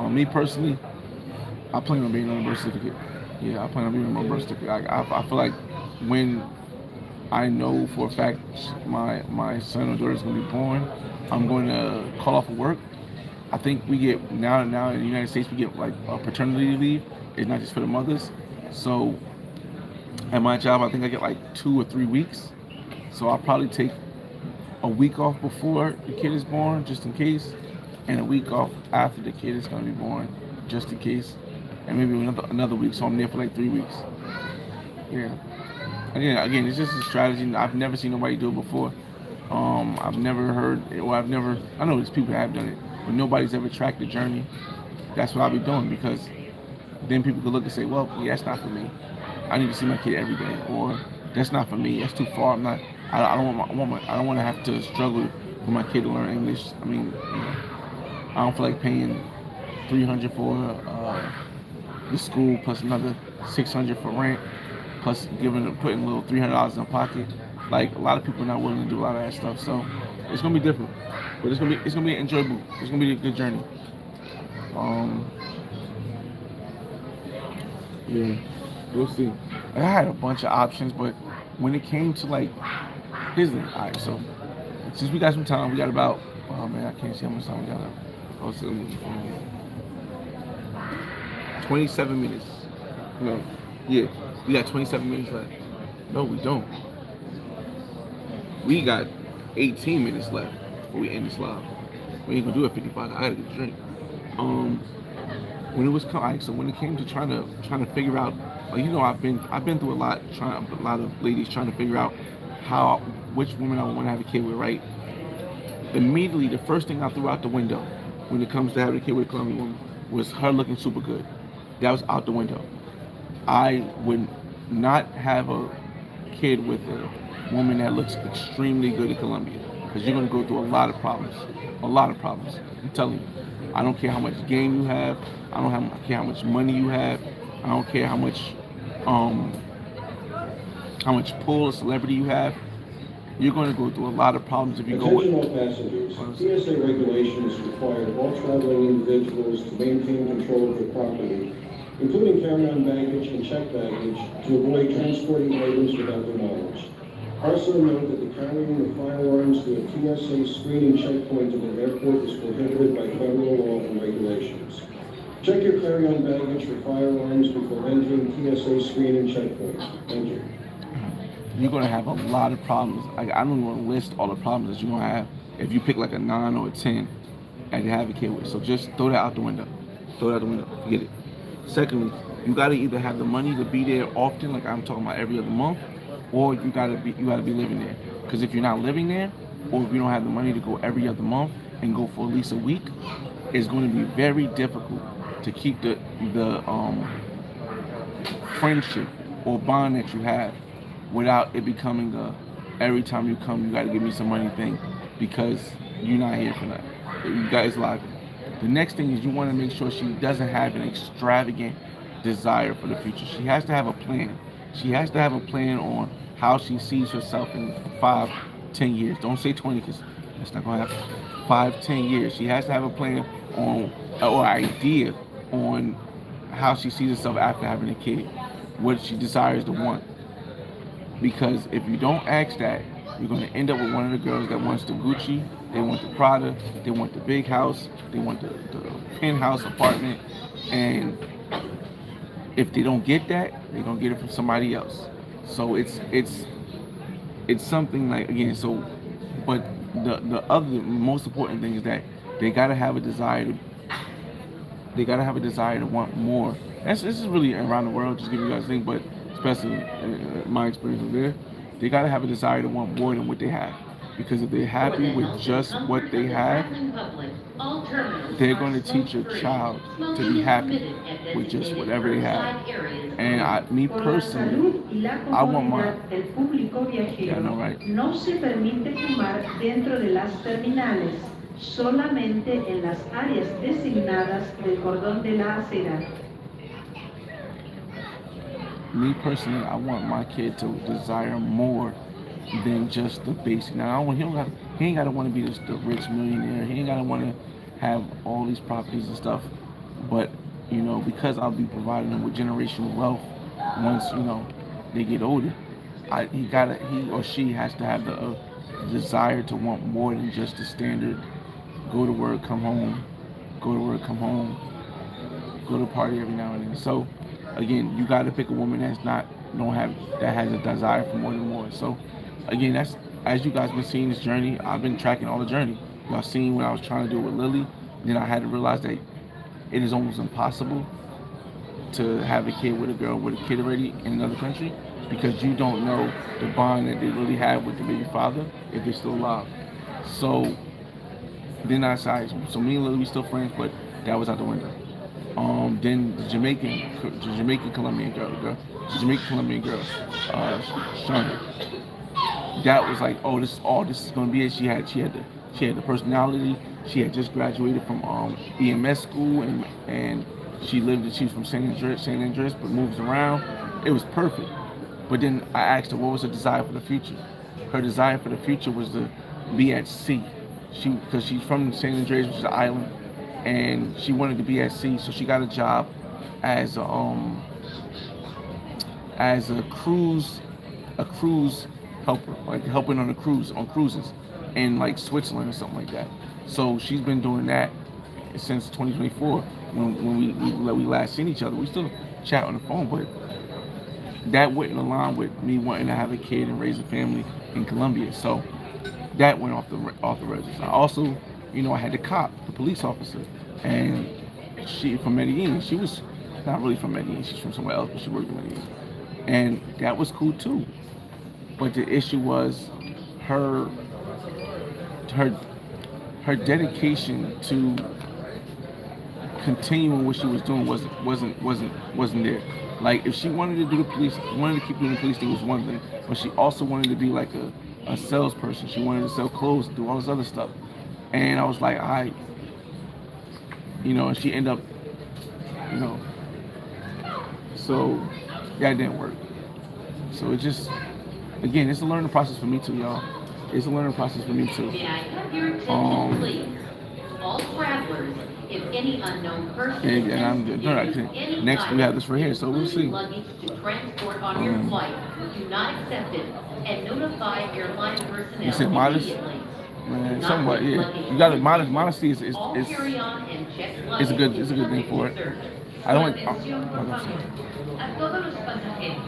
Me personally, I plan on being on a birth certificate. Yeah, I plan on being on my birth certificate. I feel like when I know for a fact my son or daughter is going to be born, I'm going to call off of work. I think we get, now in the United States, we get like a paternity leave. It's not just for the mothers. So At my job, I think I get like 2 or 3 weeks. So I'll probably take a week off before the kid is born, just in case, and a week off after the kid is going to be born, just in case, and maybe another week. So I'm there for like 3 weeks. Yeah. Again, it's just a strategy. I've never seen nobody do it before. I've never heard, or I know there's people that have done it, but nobody's ever tracked the journey. That's what I'll be doing, because then people could look and say, well, yeah, that's not for me. I need to see my kid every day, or that's not for me. That's too far. I'm not. I don't want to have to struggle for my kid to learn English. I mean, I don't feel like paying $300 for the school plus another $600 for rent, plus putting a little $300 in the pocket. Like, a lot of people are not willing to do a lot of that stuff. So it's gonna be different, but it's gonna be enjoyable. It's gonna be a good journey. Yeah, we'll see. I had a bunch of options, but when it came to like, here's the all right. So since we got some time, we got about, oh man, I can't see how much time we got left. Oh, so, 27 minutes. No, yeah, we got 27 minutes left. No, we don't. We got 18 minutes left before we end this live. We ain't gonna do it 55. I gotta get a drink. When it was so when it came to trying to figure out, like, you know, I've been through a lot of ladies trying to figure out which woman I want to have a kid with, right? Immediately, the first thing I threw out the window when it comes to having a kid with a Colombian woman was her looking super good. That was out the window. I would not have a kid with a woman that looks extremely good in Colombia, because you're gonna go through a lot of problems. I'm telling you. I don't care how much game you have. I don't care how much money you have. I don't care how much pull or celebrity you have. You're going to go through a lot of problems if you go with. Attention all passengers. TSA regulations require all traveling individuals to maintain control of their property, including carry-on baggage and checked baggage, to avoid transporting items without their knowledge. Also note that the carrying of firearms to a TSA screening checkpoint at an airport is prohibited by federal law and regulations. Check your carry-on baggage for firearms before entering TSA screening checkpoints. Thank you. You're going to have a lot of problems. I don't even want to list all the problems that you're going to have if you pick like a 9 or a 10 and you have a kid with. So just throw that out the window. Forget it. Secondly, you got to either have the money to be there often, like I'm talking about every other month, or you gotta be living there. Because if you're not living there, or if you don't have the money to go every other month and go for at least a week, it's going to be very difficult to keep the friendship or bond that you have without it becoming every time you come you got to give me some money thing, because you're not here for that. You guys live. The next thing is you want to make sure she doesn't have an extravagant desire for the future. She has to have a plan. She has to have a plan on how she sees herself in 5-10 years. Don't say 20, because that's not going to happen. 5-10 years. She has to have a plan on, or idea on, how she sees herself after having a kid, what she desires to want. Because if you don't ask that, you're going to end up with one of the girls that wants the Gucci, they want the Prada, they want the big house, they want the penthouse apartment, and if they don't get that, they're gonna get it from somebody else. So it's something like, again. So, but the other most important thing is that they gotta have a desire to want more. This is really around the world. Just give you guys a thing, but especially my experience with there, they gotta have a desire to want more than what they have. Because if they're happy with just what they have, they're going to teach your child to be happy with just whatever they have. And me personally, I want mine. Yeah, I know, right? No se permite fumar dentro de las terminales, solamente en las áreas designadas del cordón de la acera. Me personally, I want my kid to desire more than just the basic. Now, he ain't gotta want to be the rich millionaire. He ain't gotta want to have all these properties and stuff. But because I'll be providing them with generational wealth once they get older, he or she has to have the desire to want more than just the standard. Go to work, come home. Go to work, come home. Go to a party every now and then. So, again, you got to pick a woman that's not don't have that has a desire for more than more. So again, that's as you guys been seeing this journey, I've been tracking all the journey. Y'all seen what I was trying to do with Lily, then I had to realize that it is almost impossible to have a kid with a girl with a kid already in another country because you don't know the bond that they really have with the baby father if they're still alive. So then I decided, so me and Lily we still friends, but that was out the window. Then the Jamaican Colombian girl, Shonda. That was like, oh, this is gonna be it. She had the personality. She had just graduated from EMS school and she was from San Andreas, but moves around. It was perfect. But then I asked her what was her desire for the future. Her desire for the future was to be at sea. Because she's from San Andreas, which is an island, and she wanted to be at sea, so she got a job as a cruise helper, like helping on cruises in like Switzerland or something like that. So she's been doing that since 2024 when we last seen each other. We still chat on the phone, but that wouldn't align with me wanting to have a kid and raise a family in Colombia. So that went off the register. I also, I had the police officer, and she from Medellin. She was not really from Medellin. She's from somewhere else, but she worked in Medellin, and that was cool too. But the issue was her dedication to continuing what she was doing wasn't there. Like if she wanted to keep doing the police thing was one thing, but she also wanted to be like a salesperson. She wanted to sell clothes, do all this other stuff. And I was like, and she ended up, so that didn't work. So it just, again, it's a learning process for me too, y'all. It's a learning process for me too. May I have your attention, please? All travelers, if any unknown person And I'm good. No, next we have this right here, so we'll see. Luggage to transport on your flight, do not accept it, and notify airline personnel You said modest? immediately. Man, somewhat, yeah. You got it. Modesty is All carry-on and checked it's a luggage good thing for it. search. I don't like. Atención, por favor. A todos los pasajeros,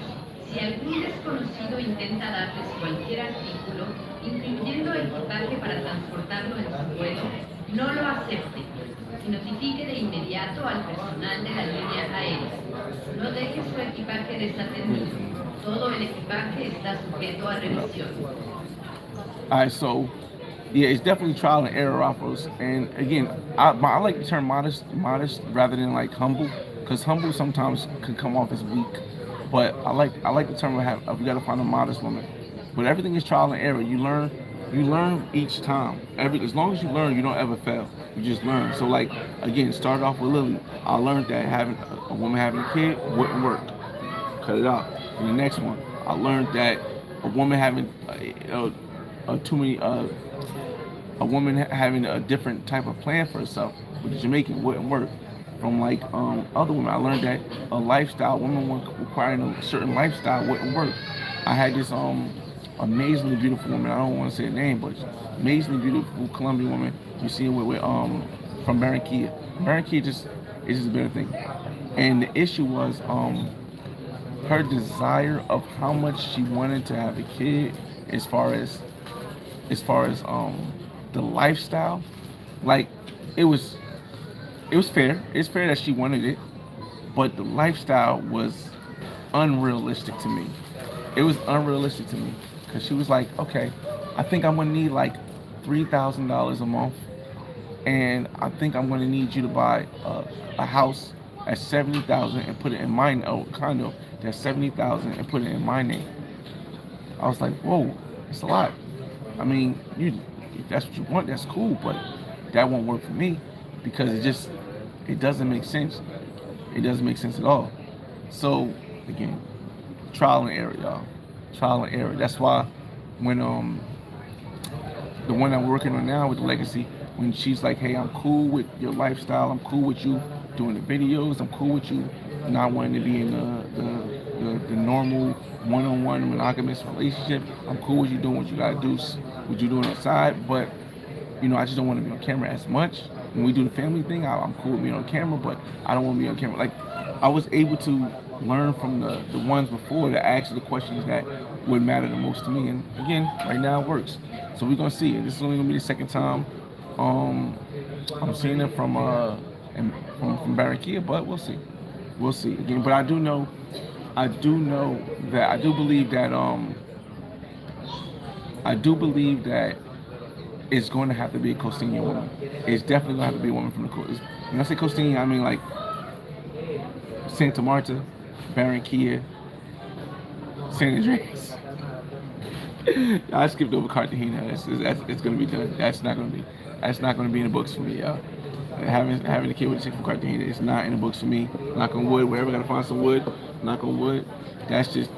si algún desconocido intenta darles cualquier artículo, incluyendo equipaje para transportarlo en su vuelo, no lo acepte y notifique de inmediato al personal de la línea aérea. No deje su equipaje desatendido. Todo el equipaje está sujeto a revisión. All right, so yeah, it's definitely trial and error off us. And again, I like the term modest rather than like humble, because humble sometimes can come off as weak. But I like the term of you got to find a modest woman. But everything is trial and error. You learn each time. As long as you learn, you don't ever fail. You just learn. So like again, started off with Lily. I learned that having a woman having a kid wouldn't work. Cut it out. And the next one, I learned that a woman having a woman having a different type of plan for herself with the Jamaican wouldn't work. From like other women, I learned that a lifestyle, women requiring a certain lifestyle wouldn't work. I had this amazingly beautiful woman. I don't want to say her name, but amazingly beautiful Colombian woman. You see her with from Barranquilla. Barranquilla is just a better thing. And the issue was her desire of how much she wanted to have a kid, as far as the lifestyle. Like it was fair. It's fair that she wanted it, but the lifestyle was unrealistic to me. It was unrealistic to me because she was like, okay, I think I'm gonna need like $3,000 a month, and I think I'm gonna need you to buy a house at $70,000 and put it in my condo that's $70,000 and put it in my name. I was like, whoa, it's a lot. I mean, if that's what you want, that's cool, but that won't work for me because it doesn't make sense. It doesn't make sense at all. So again, trial and error, y'all. Trial and error. That's why when the one I'm working on now with the legacy, when she's like, hey, I'm cool with your lifestyle, I'm cool with you doing the videos, I'm cool with you not wanting to be in the normal one-on-one monogamous relationship. I'm cool with you doing what you gotta do, what you doing outside, but I just don't want to be on camera as much. When we do the family thing, I'm cool with being on camera, but I don't want to be on camera. Like I was able to learn from the ones before to ask the questions that would matter the most to me. And again, right now it works. So we're gonna see. This is only gonna be the second time I'm seeing it from Barranquilla, but we'll see. We'll see again. But I do know that I do believe that it's going to have to be a Costeña woman. It's definitely going to have to be a woman from the coast. When I say Costeña, I mean like Santa Marta, Barranquilla, San Andreas. I skipped over Cartagena. It's going to be done. That's not going to be in the books for me, y'all. Having a kid with a chick from Cartagena is not in the books for me. Knock on wood. Wherever I gotta find some wood, knock on wood. That's just,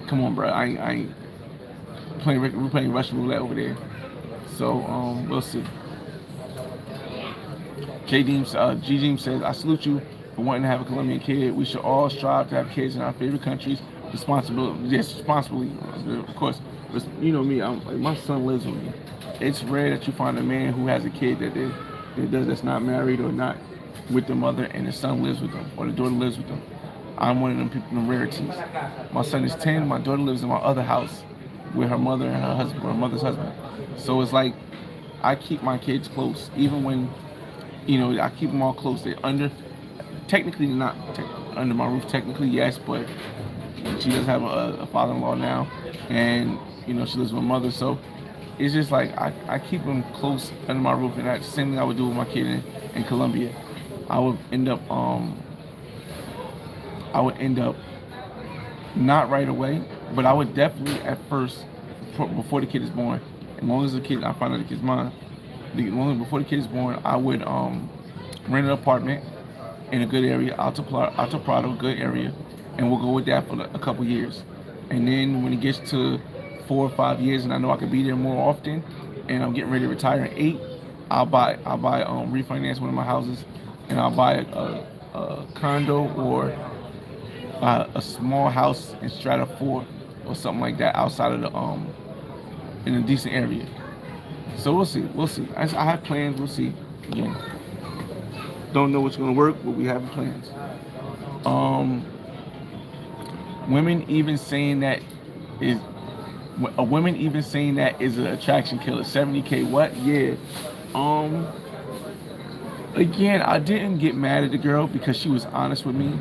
come on, bro. I ain't we're playing Russian roulette over there. So we'll see. G-Deem says, I salute you for wanting to have a Colombian kid. We should all strive to have kids in our favorite countries. Responsibly, of course. You know me, my son lives with me. It's rare that you find a man who has a kid that's not married or not with the mother, and the son lives with them or the daughter lives with them. I'm one of them people, them rarities. My son is 10. My daughter lives in my other house with her mother and her husband, or her mother's husband. So it's like I keep my kids close, even when I keep them all close. They're technically not under my roof. Technically, yes, but she does have a father-in-law now, and she lives with my mother. So it's just like I keep them close under my roof, and that's the same thing I would do with my kid in Colombia. I would end up not right away, but I would definitely at first, before the kid is born, as long as I find out the kid's mine, before the kid is born, I would rent an apartment in a good area, Alto Prado, good area, and we'll go with that for a couple years. And then when it gets to 4 or 5 years, and I know I could be there more often, and I'm getting ready to retire in 8, I'll refinance one of my houses, and I'll buy a condo or a small house in Strata 4 or something like that outside of in a decent area. So we'll see. I have plans. We'll see. Again, don't know what's gonna work, but we have plans. Women even saying that is an attraction killer. 70K, what? Yeah. Again, I didn't get mad at the girl because she was honest with me,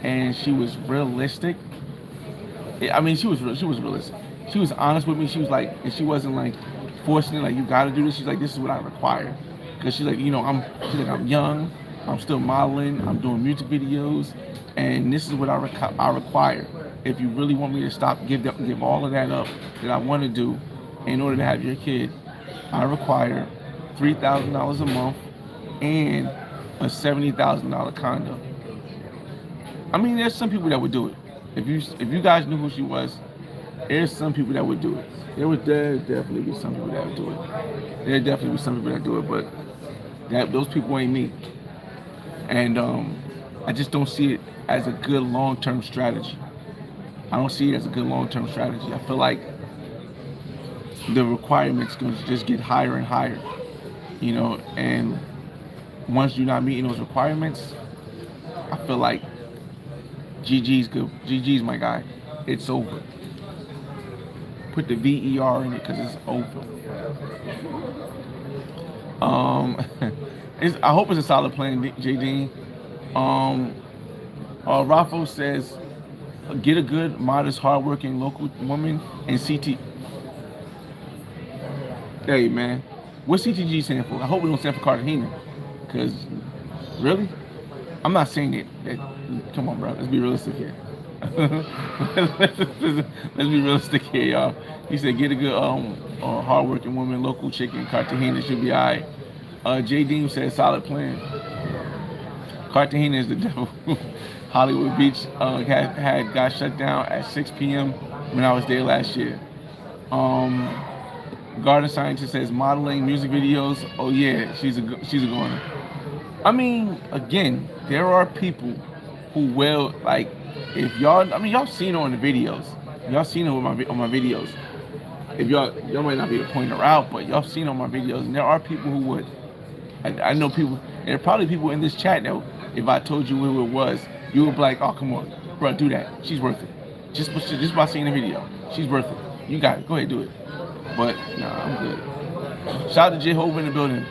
and she was realistic. I mean, she was realistic. She was honest with me. She was like, and she wasn't like forcing it, like, you gotta do this. She's like, this is what I require. Because she's like, I'm young, I'm still modeling, I'm doing music videos, and this is what I require. If you really want me to stop, give all of that up that I want to do in order to have your kid, I require $3,000 a month and a $70,000 condo. I mean, there's some people that would do it. If you guys knew who she was, there's some people that would do it. There definitely be some people that would do it. There definitely be some people that do it, but those people ain't me. And I just don't see it as a good long-term strategy. I don't see it as a good long-term strategy. I feel like the requirements going to just get higher and higher, and once you're not meeting those requirements, I feel like GG's good. GG's my guy. It's over. Put the VER in it because it's over. I hope it's a solid plan, JD. Rafa says, get a good, modest, hardworking local woman and CT. Hey, man. What's CTG stand for? I hope it don't stand for Cartagena. Because, really? I'm not saying that. Come on, bro. Let's be realistic here. Let's be realistic here, y'all. He said, get a good, hardworking woman, local chick in Cartagena. Should be all right. J. Deem said, solid plan. Cartagena is the devil. Hollywood Beach got shut down at 6 p.m. when I was there last year. Garden Scientist says modeling, music videos. Oh yeah, she's a goner. I mean, again, there are people who will like. If y'all seen her on the videos. Y'all seen her on my videos. If y'all might not be able to point her out, but y'all seen her on my videos, and there are people who would. I know people. There are probably people in this chat that if I told you who it was, you would be like, oh, come on, bro, do that. She's worth it. Just by seeing the video, she's worth it. You got it. Go ahead, do it. But nah, I'm good. Shout out to J Hove in the building.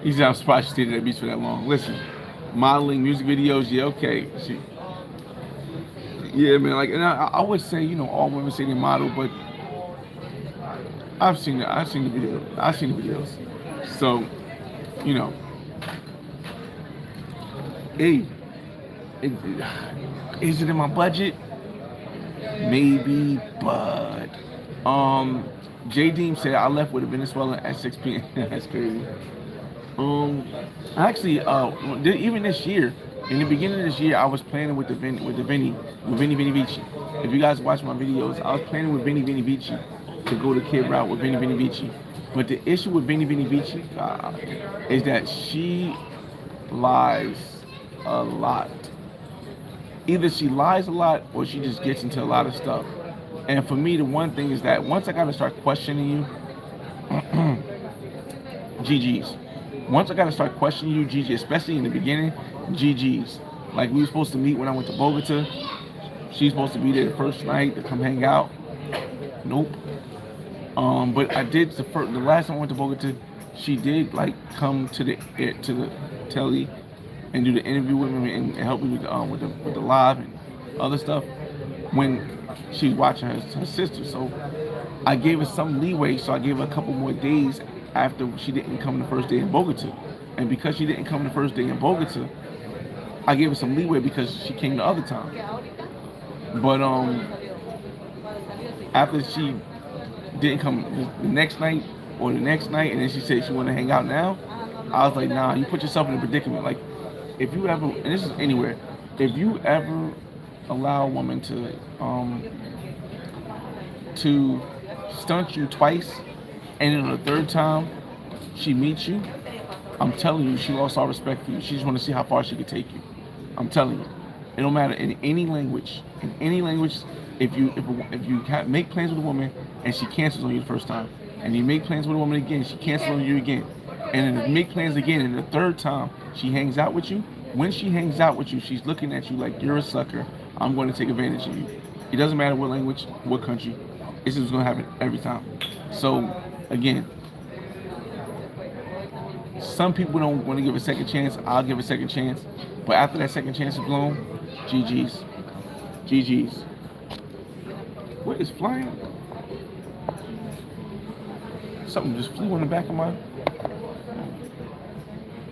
He said I'm surprised she stayed at that beach for that long. Listen, modeling, music videos, yeah, okay. Yeah, man. Like, and I would say, you know, all women say they model, but I've seen the video. I've seen the videos. So, you know, hey, is it in my budget? Maybe, but J Deem said I left with a Venezuelan at 6 p.m. That's crazy. Actually, even this year, in the beginning of this year, I was planning with Vinny Vici. If you guys watch my videos, I was planning with Vinny Vici to go the kid route with Vinny Vici. But the issue with Vinny Vici is that she lies a lot. Either she lies a lot or she just gets into a lot of stuff. And for me, the one thing is that once I gotta start questioning you, GG's. Once I gotta start questioning you, GG, especially in the beginning, GG's. Like, we were supposed to meet when I went to Bogota. She's supposed to be there the first night to come hang out. Nope. But I did the last time I went to Bogota, she did like come to the telly and do the interview with me and help me with the live and other stuff when she was watching her sister. So I gave her some leeway. So I gave her a couple more days after she didn't come the first day in Bogota. And because she didn't come the first day in Bogota, I gave her some leeway because she came the other time. But after she didn't come the next night or the next night, and then she said she wanted to hang out now, I was like, nah, you put yourself in a predicament. Like, if you ever, and this is anywhere, if you ever allow a woman to stunt you twice, and then the third time she meets you, I'm telling you, she lost all respect for you. She just want to see how far she could take you. I'm telling you, it don't matter in any language. In any language, if you make plans with a woman and she cancels on you the first time, and you make plans with a woman again, she cancels on you again, and then make plans again, and the third time she hangs out with you. When she hangs out with you, she's looking at you like you're a sucker. I'm going to take advantage of you. It doesn't matter what language, what country. This is going to happen every time. So again, some people don't want to give a second chance. I'll give a second chance. But after that second chance is blown, GG's. GG's. What is flying? Something just flew on the back of my...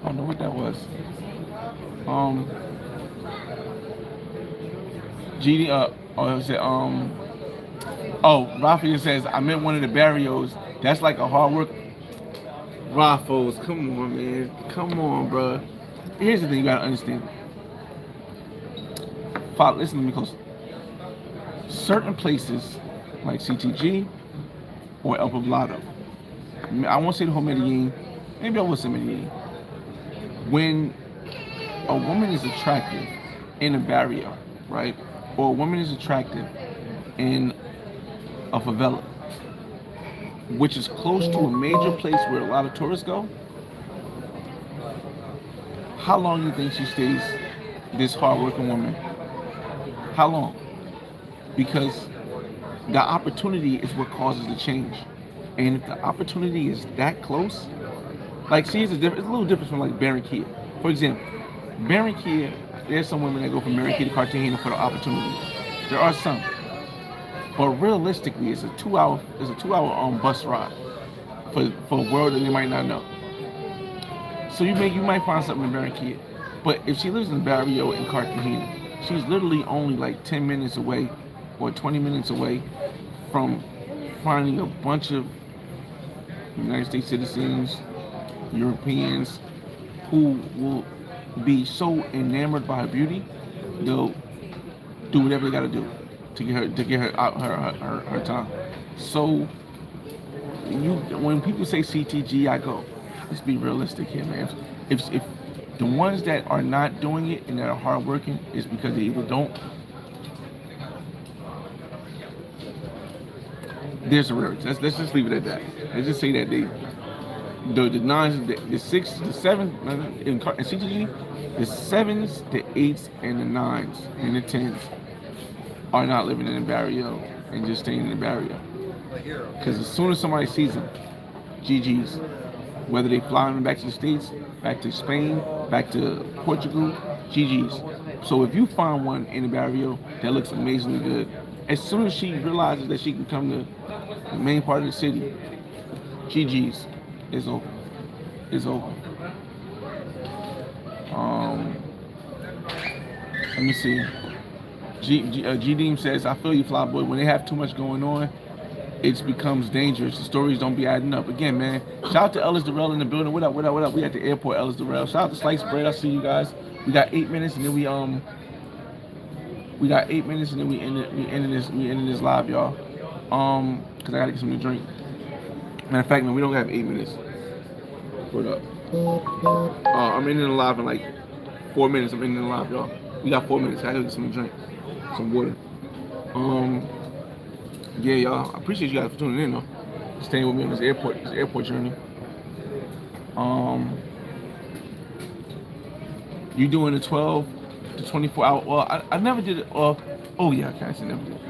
I don't know what that was. Rafael says, I meant one of the barrios. That's like a hard work. Raffles, come on, man. Come on, bro. Here's the thing you gotta understand. Listen to me close. Certain places, like CTG or El Poblado, I won't say the whole Medellin, maybe I will say Medellin. When a woman is attractive in a barrio, right? Or a woman is attractive in a favela, which is close to a major place where a lot of tourists go, how long do you think she stays this hardworking woman? How long? Because the opportunity is what causes the change. And if the opportunity is that close, like, see, it's a little different from like Barranquilla. For example, Barranquilla, there's some women that go from Barranquilla to Cartagena for the opportunity. There are some. But realistically, it's a 2-hour bus ride for a world that they might not know. So you might find something in Barranquilla. But if she lives in Barrio in Cartagena, she's literally only like 10 minutes away or 20 minutes away from finding a bunch of United States citizens, Europeans, who will be so enamored by her beauty, they'll do whatever they gotta do to get her out her time. So when people say CTG, I go, let's be realistic here, man. If the ones that are not doing it and that are hardworking is because they either don't. There's a rarity. Let's just leave it at that. Let's just say that the nines, the six, the seven in CTG, the sevens, the eights, and the nines and the tens are not living in the barrio and just staying in the barrio. Because as soon as somebody sees them, GG's. Whether they fly them back to the States, back to Spain, back to Portugal, GG's. So if you find one in the barrio that looks amazingly good, as soon as she realizes that she can come to the main part of the city, GG's. It's over. It's over. Let me see. G Deem says, I feel you, Fly Boy. When they have too much going on, it becomes dangerous. The stories don't be adding up. Again, man, shout out to Ellis Durrell in the building. What up, what up, what up? We at the airport, Ellis Durrell. Shout out to Slice Bread. I see you guys. We got 8 minutes and then we got 8 minutes and then we ending this live, y'all. Cause I gotta get something to drink. Matter of fact, man, we don't have 8 minutes. What up? I'm ending the live in like 4 minutes. I'm ending the live, y'all. We got 4 minutes. I gotta get something to drink, some water. Yeah, y'all. I appreciate you guys for tuning in, though. Staying with me on this airport journey. You doing the 12 to 24 hour? Well, I never did it. Oh yeah, okay, I never did it.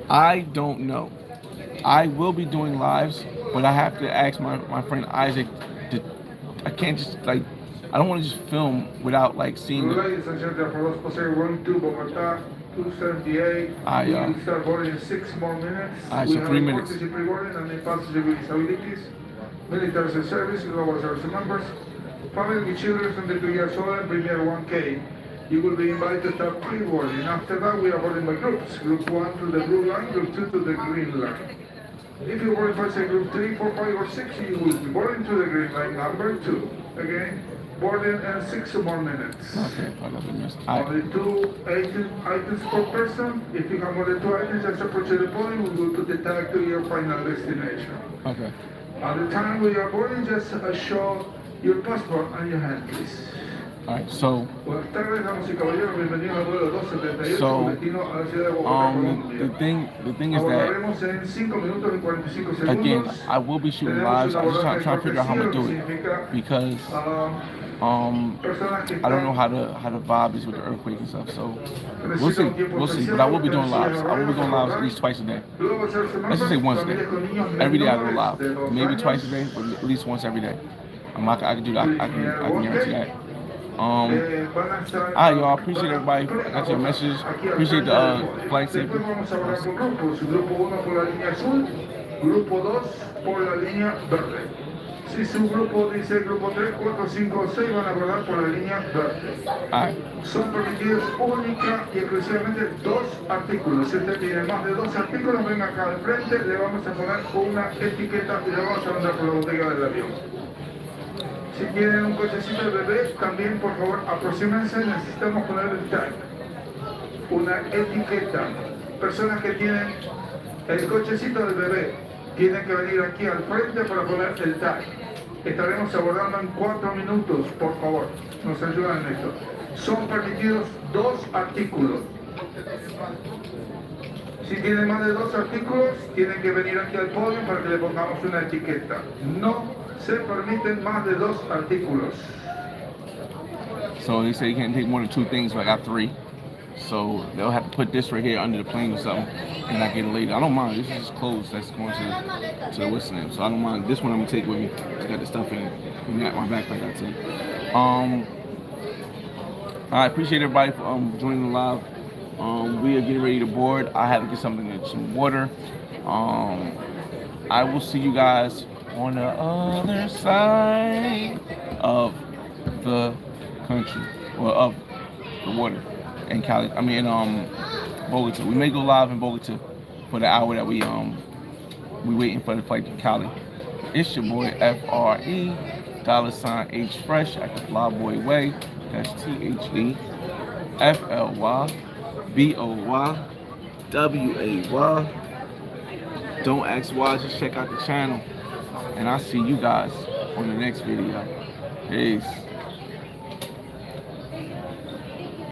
I don't know. I will be doing lives, but I have to ask my friend Isaac. I can't just like. I don't want to just film without like seeing. Ladies and gentlemen, for those going to Bogota, 278. We start boarding in 6 more minutes. So 3 minutes. We have pre-boarding and then passenger with disabilities, military service, global service members, family with children under 2 years old, and Premier 1K. You will be invited to start pre-boarding. After that, we are boarding by groups. Group 1 to the blue line, group 2 to the green line. If you board by say group 3, 4, 5, or 6, you will be boarding to the green line number 2. Again, boarding in 6 more minutes. Okay, Only 2 items per person. If you have more than 2 items, just approach the podium, we will put the tag to your final destination. Okay. At the time we are boarding, just show your passport and your hand, please. Alright, so Buenas tardes, damas y caballeros, bienvenidos al vuelo 278 So, con destino a la ciudad de Bogotá, Colombia. the thing is that Abordaremos en 5 minutos y 45 segundos. again, I will be shooting lives. I'm just trying to figure out how I'm gonna do it because I don't know how the vibe is with the earthquake and stuff. So we'll see. But I will be doing lives. I will be doing lives at least twice a day. Let's just say once a day. Every day I go live. Maybe twice a day, but at least once every day. I can do that. I can guarantee that. Alright, y'all. Appreciate everybody. I got your messages. Appreciate the flight safety. Vamos a hablar con grupos. Grupo 1 por la línea azul, grupo 2 por la línea verde. Si su grupo dice grupo 3, 4, 5 o 6 van a volar por la línea verde. Son permitidos única y exclusivamente 2 artículos. Si usted tiene más de 2 artículos, venga acá al frente, le vamos a poner una etiqueta y le vamos a mandar por la botella del avión. Si tienen un cochecito de bebé, también por favor aproxímense, necesitamos poner el tag. Una etiqueta. Personas que tienen el cochecito del bebé tienen que venir aquí al frente para poner el tag. Estaremos abordando en 4 minutos, por favor. Nos ayudan en esto. Son permitidos 2 artículos. Si tienen más de 2 artículos, tienen que venir aquí al podio para que le pongamos una etiqueta. No se permiten más de 2 artículos. So they say you can't take more than 2 things, but I got 3. So they'll have to put this right here under the plane or something, and I get it later. I don't mind. This is just clothes that's going to the what's name. So I don't mind. This one I'm gonna take with me. I got the stuff in my backpack. I take. I appreciate everybody for joining the live. We are getting ready to board. I have to get some water. I will see you guys on the other side of the country, or of the water in Cali. I mean, Bogota. We may go live in Bogota for the hour that we waiting for the flight to Cali. It's your boy FRE $H Fresh at the Flyboy Way. That's THE FLYBOY WAY. Don't ask why, just check out the channel. And I'll see you guys on the next video. Peace.